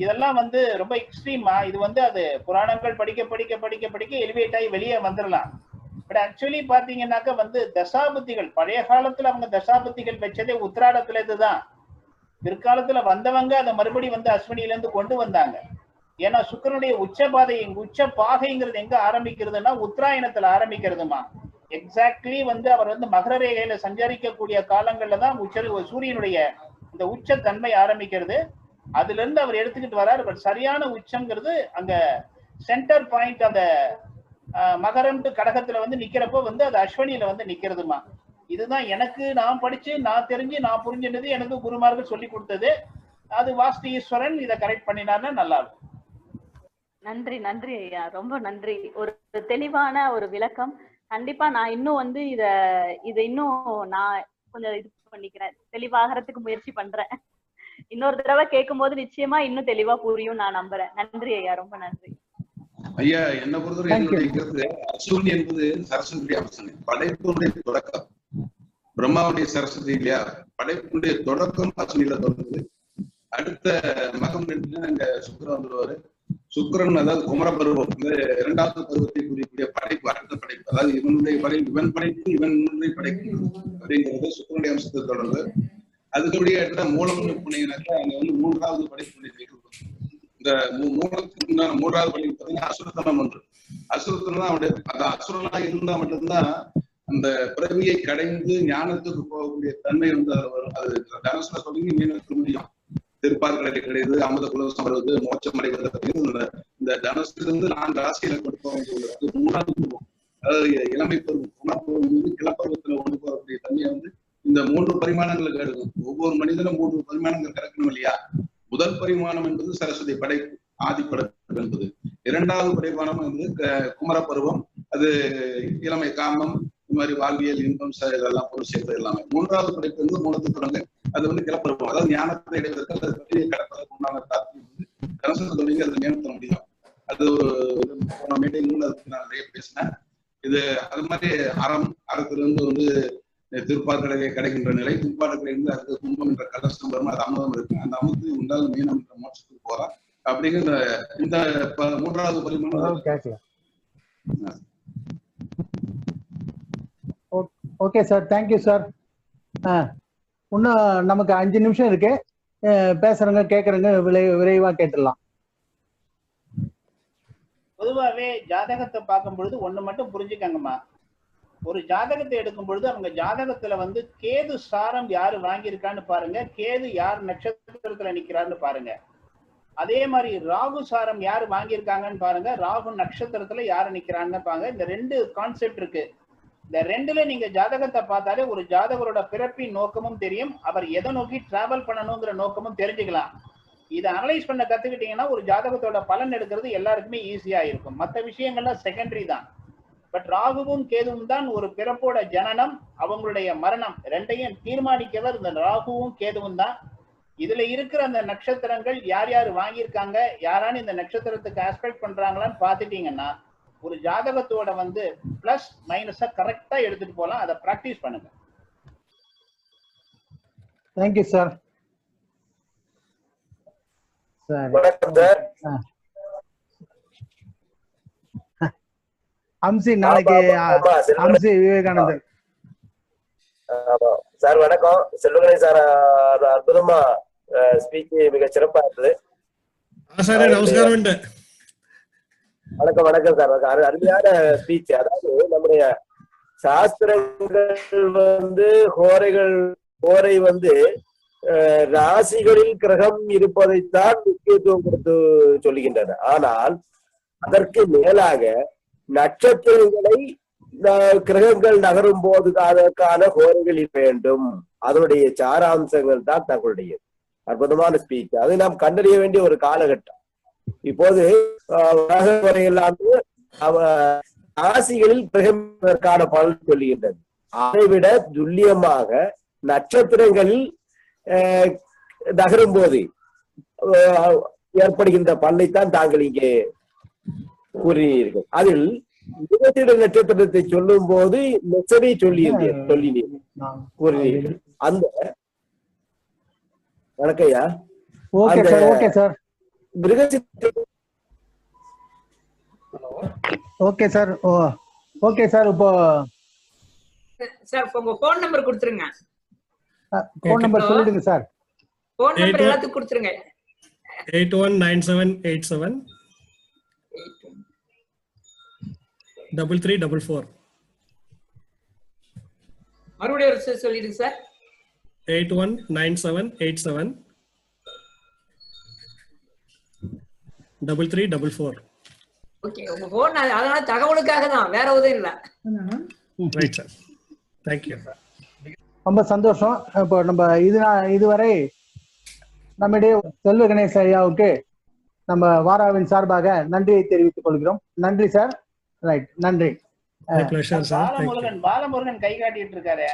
இதெல்லாம் வந்து ரொம்ப எக்ஸ்ட்ரீமா. இது வந்து அது புராணங்கள் படிக்க படிக்க படிக்க படிக்க எலிவேட் ஆகி வெளியே வந்துடலாம். பட் ஆக்சுவலி பாத்தீங்கன்னாக்க வந்து தசாபுத்திகள் பழைய காலத்துல அவங்க தசாபுத்திகள் வச்சதே உத்திராடத்துல இருந்துதான். பிற்காலத்துல வந்தவங்க அதை மறுபடி வந்து அஸ்வினில இருந்து கொண்டு வந்தாங்க. ஏன்னா சுக்கிரனுடைய உச்ச பாகைங்கிறது எங்க ஆரம்பிக்கிறதுனா உத்தராயணத்துல ஆரம்பிக்கிறதுமா. எக்ஸாக்ட்லி வந்து அவர் வந்து மகர ரேகையில சஞ்சரிக்கக்கூடிய காலங்கள்ல தான் சூரியனுடைய இந்த உச்ச தன்மை ஆரம்பிக்கிறது. அதுல இருந்து அவர் எடுத்துக்கிட்டு வர்றாரு. பட் சரியான உச்சம்ங்கிறது அங்க சென்டர் பாயிண்ட் அந்த மகரம் டு கடகத்துல வந்து நிக்கிறப்போ வந்து அது அஸ்வினியில வந்து நிக்கிறதுமா. இதுதான் எனக்கு நான் படிச்சு நான் தெரிஞ்சு நான் புரிஞ்சினது, எனக்கு குருமார்கள் சொல்லி கொடுத்தது. அது வாஸ்து ஈஸ்வரன் இதை கரெக்ட் பண்ணினார்னா நல்லா இருக்கும். நன்றி நன்றி ஐயா, ரொம்ப நன்றி. ஒரு தெளிவான ஒரு விளக்கம். கண்டிப்பா நான் இன்னும் வந்து இத இன்னும் நான் கொஞ்சம் இது பண்ணிக்கிறேன், தெளிவாகிறதுக்கு முயற்சி பண்றேன். இன்னொரு தடவை கேட்கும் போது நிச்சயமா இன்னும் தெளிவா புரியும் நான் நம்புறேன். நன்றி ஐயா, ரொம்ப நன்றி. ஐயா, என்ன பொறுத்தவரை என்னுடைய கருத்து, அஸ்வினி என்பது சரஸ்வதி அம்சம், படைப்புடைய தொடக்கம். பிரம்மாவுடைய சரஸ்வதி இல்லையா, படைப்புடைய தொடக்கம் அஸ்வினியில தொடங்குது. அடுத்த மகம் அங்க சுக்கிரன் வந்துருவாரு. சுக்கிரன் அதாவது குமர பருவம், இந்த 2வது பருவத்தை குறிக்கூடிய படைப்பு, அடுத்த படைப்பு, அதாவது இவனுடைய படைப்பு, இவன் படைப்பு, இவனுடைய படைப்பு அப்படிங்கிறது சுக்கிரனுடைய அம்சத்தை தொடர்ந்து. அதுக்குடைய அடுத்த மூலம் புனையினாக்க அங்க வந்து 3வது படைப்பு. இந்த மூலத்துக்கு உண்டான 3வது படைப்பு பார்த்தீங்கன்னா அசுரத்தனம் ஒன்று. அசுரத்தனம் அவனுடைய அசுரனா இருந்தா மட்டும்தான் அந்த பிறவியை கடைந்து ஞானத்துக்கு போகக்கூடிய தன்மை வந்து அதுல வரும். அது தனுசுல சொல்லி மீனத்துக்கு முடியும். திருப்பார்களை கிடையாது, அமுத குலசம் வருவது, மோட்சம் அடைவது. இந்த தனுசிலிருந்து 4 ராசியில கொண்டு போகிறது 3வது பருவம், அதாவது இளமை பருவம். கிளப்பருவத்துல கொண்டு போகக்கூடிய தன்மையை வந்து இந்த 3 பரிமாணங்களுக்கு எடுக்கும். ஒவ்வொரு மனிதனும் 3 பரிமாணங்கள் கறக்கணும் இல்லையா. முதல் பரிமாணம் என்பது சரஸ்வதி படைப்பு, ஆதி படைப்பு என்பது. 2வது பரிமாணம் வந்து குமர பருவம், அது இளமை காமம், இந்த மாதிரி வாழ்வியல் இன்பம் இதெல்லாம் பொருள் சேர்த்து எல்லாமே. 3வது படைப்பு வந்து மூலத்துக்கு தொடங்க, அது வந்து கிளப்பருவம், அதாவது ஞானத்தை இடைவதற்கு அதை பற்றி கடப்பதற்கு உண்டான தாக்கி வந்து கனசத்தை தொடங்கி அதை மேம்படுத்த முடியும். அது ஒரு போன மீட்டிங் அதுக்கு நான் நிறைய பேசினேன். இது அது மாதிரி அறத்திலிருந்து வந்து திருப்பார்களை கிடைக்கின்ற நிலை, திருப்பார்களை இருந்து அதுக்கு கும்பம் என்ற கலசம் வரும், அது அமுதம் இருக்கு. அந்த அமுதத்துக்கு உண்டான மீனம் என்ற மோட்சத்துக்கு போறான் அப்படிங்கிற இந்த 3வது பரிமாணம். Okay sir, thank you sir. இன்னும் நமக்கு 5 நிமிஷம் இருக்கு. பேசுறவங்க கேட்கறவங்க விரைவா கேட்டுடலாம். பொதுவாகவே ஜாதகத்தை பார்க்கும் பொழுது ஒண்ணு மட்டும் புரிஞ்சுக்கங்கம்மா. ஒரு ஜாதகத்தை எடுக்கும் பொழுது அவங்க ஜாதகத்துல வந்து கேது சாரம் யாரு வாங்கியிருக்கான்னு பாருங்க, கேது யார் நட்சத்திரத்துல நிக்கிறான்னு பாருங்க. அதே மாதிரி ராகு சாரம் யாரு வாங்கியிருக்காங்கன்னு பாருங்க, ராகு நட்சத்திரத்துல யாரு நிக்கிறான்னு பாருங்க. இந்த 2 கான்செப்ட் இருக்கு. இந்த 2ல நீங்க ஜாதகத்தை பார்த்தாலே ஒரு ஜாதகரோட பிறப்பின் நோக்கமும் தெரியும், அவர் எதை நோக்கி டிராவல் பண்ணணுங்கிற நோக்கமும் தெரிஞ்சுக்கலாம். இதை அனலைஸ் பண்ண கத்துக்கிட்டீங்கன்னா ஒரு ஜாதகத்தோட பலன் எடுக்கிறது எல்லாருக்குமே ஈஸியா இருக்கும். மற்ற விஷயங்கள்லாம் செகண்டரி தான். பட் ராகுவும் கேதுவும் தான் ஒரு பிறப்போட ஜனனம், அவங்களுடைய மரணம் 2ஐயும் தீர்மானிக்கவர் இந்த ராகுவும் கேதுவும் தான். இதுல இருக்கிற அந்த நட்சத்திரங்கள் யார் யார் வாங்கியிருக்காங்க, யாரான இந்த நட்சத்திரத்துக்கு ஆஸ்பெக்ட் பண்றாங்களான்னு பாத்துட்டீங்கன்னா ஒரு ஜாதகத்தோட வந்து பிளஸ் மைனஸா கரெக்டா எடுத்துட்டு போலாம். அதை பிராக்டிஸ் பண்ணுங்க. Thank you sir. அம்சி நாளைக்கு அம்சி விவேகானந்தர் சார் வணக்கம். செல்வகணேஷ் சார் அற்புதமா ஸ்பீச் மிக சிறப்பா இருந்தது. வணக்கம் வணக்கம் சார், அருமையான ஸ்பீச். அதாவது நம்முடைய சாஸ்திரங்கள் வந்து ஹோரை வந்து ராசிகளில் கிரகம் இருப்பதைத்தான் முக்கியத்துவம் கொடுத்து சொல்லுகின்றன. ஆனால் அதற்கு மேலாக நட்சத்திரங்களை கிரகங்கள் நகரும் போது அதற்கான ஹோரைகள் வேண்டும், அதனுடைய சாராம்சங்கள் தான் தங்களுடைய அற்புதமான ஸ்பீச். அதை நாம் கண்டறிய வேண்டிய ஒரு காலகட்டம். இப்போது ராசிகளில் கிரகங்களுக்கான பலன் சொல்லுகின்றது. அதைவிட துல்லியமாக நட்சத்திரங்களில் நகரும் போது ஏற்படுகின்ற பலனைத்தான் தாங்கள் இங்கே கூறினீர்கள். அதில் மிருகசீட நட்சத்திரத்தை சொல்லும் போது நெசரை கூறினீர்கள். அந்த வணக்கையா ஓகே சார். Okay sir. இப்போ சார் உங்க போன் நம்பர் கொடுத்துருங்க. போன் நம்பர் சொல்லிடுங்க சார். போன் நம்பர் எல்லாத்துக்கும் கொடுத்துருங்க. 819787 3344. மறுபடியும் ஒரு சொல்லிடுங்க சார். 819787 3344. ஓகே, உங்க போன் அதனால தகவலுக்காக தான், வேற எதுவும் இல்ல. Right sir, thank you. ரொம்ப சந்தோஷம். இப்போ நம்ம இதுவரை நம்முடைய செல்வ கணேச ஐயாவுக்கு நம்ம வாராவின் சார்பாக நன்றியை தெரிவித்துக் கொள்கிறோம். நன்றி சார். ரைட், நன்றி. பாலமுருகன் கை காட்டிட்டு இருக்காரு.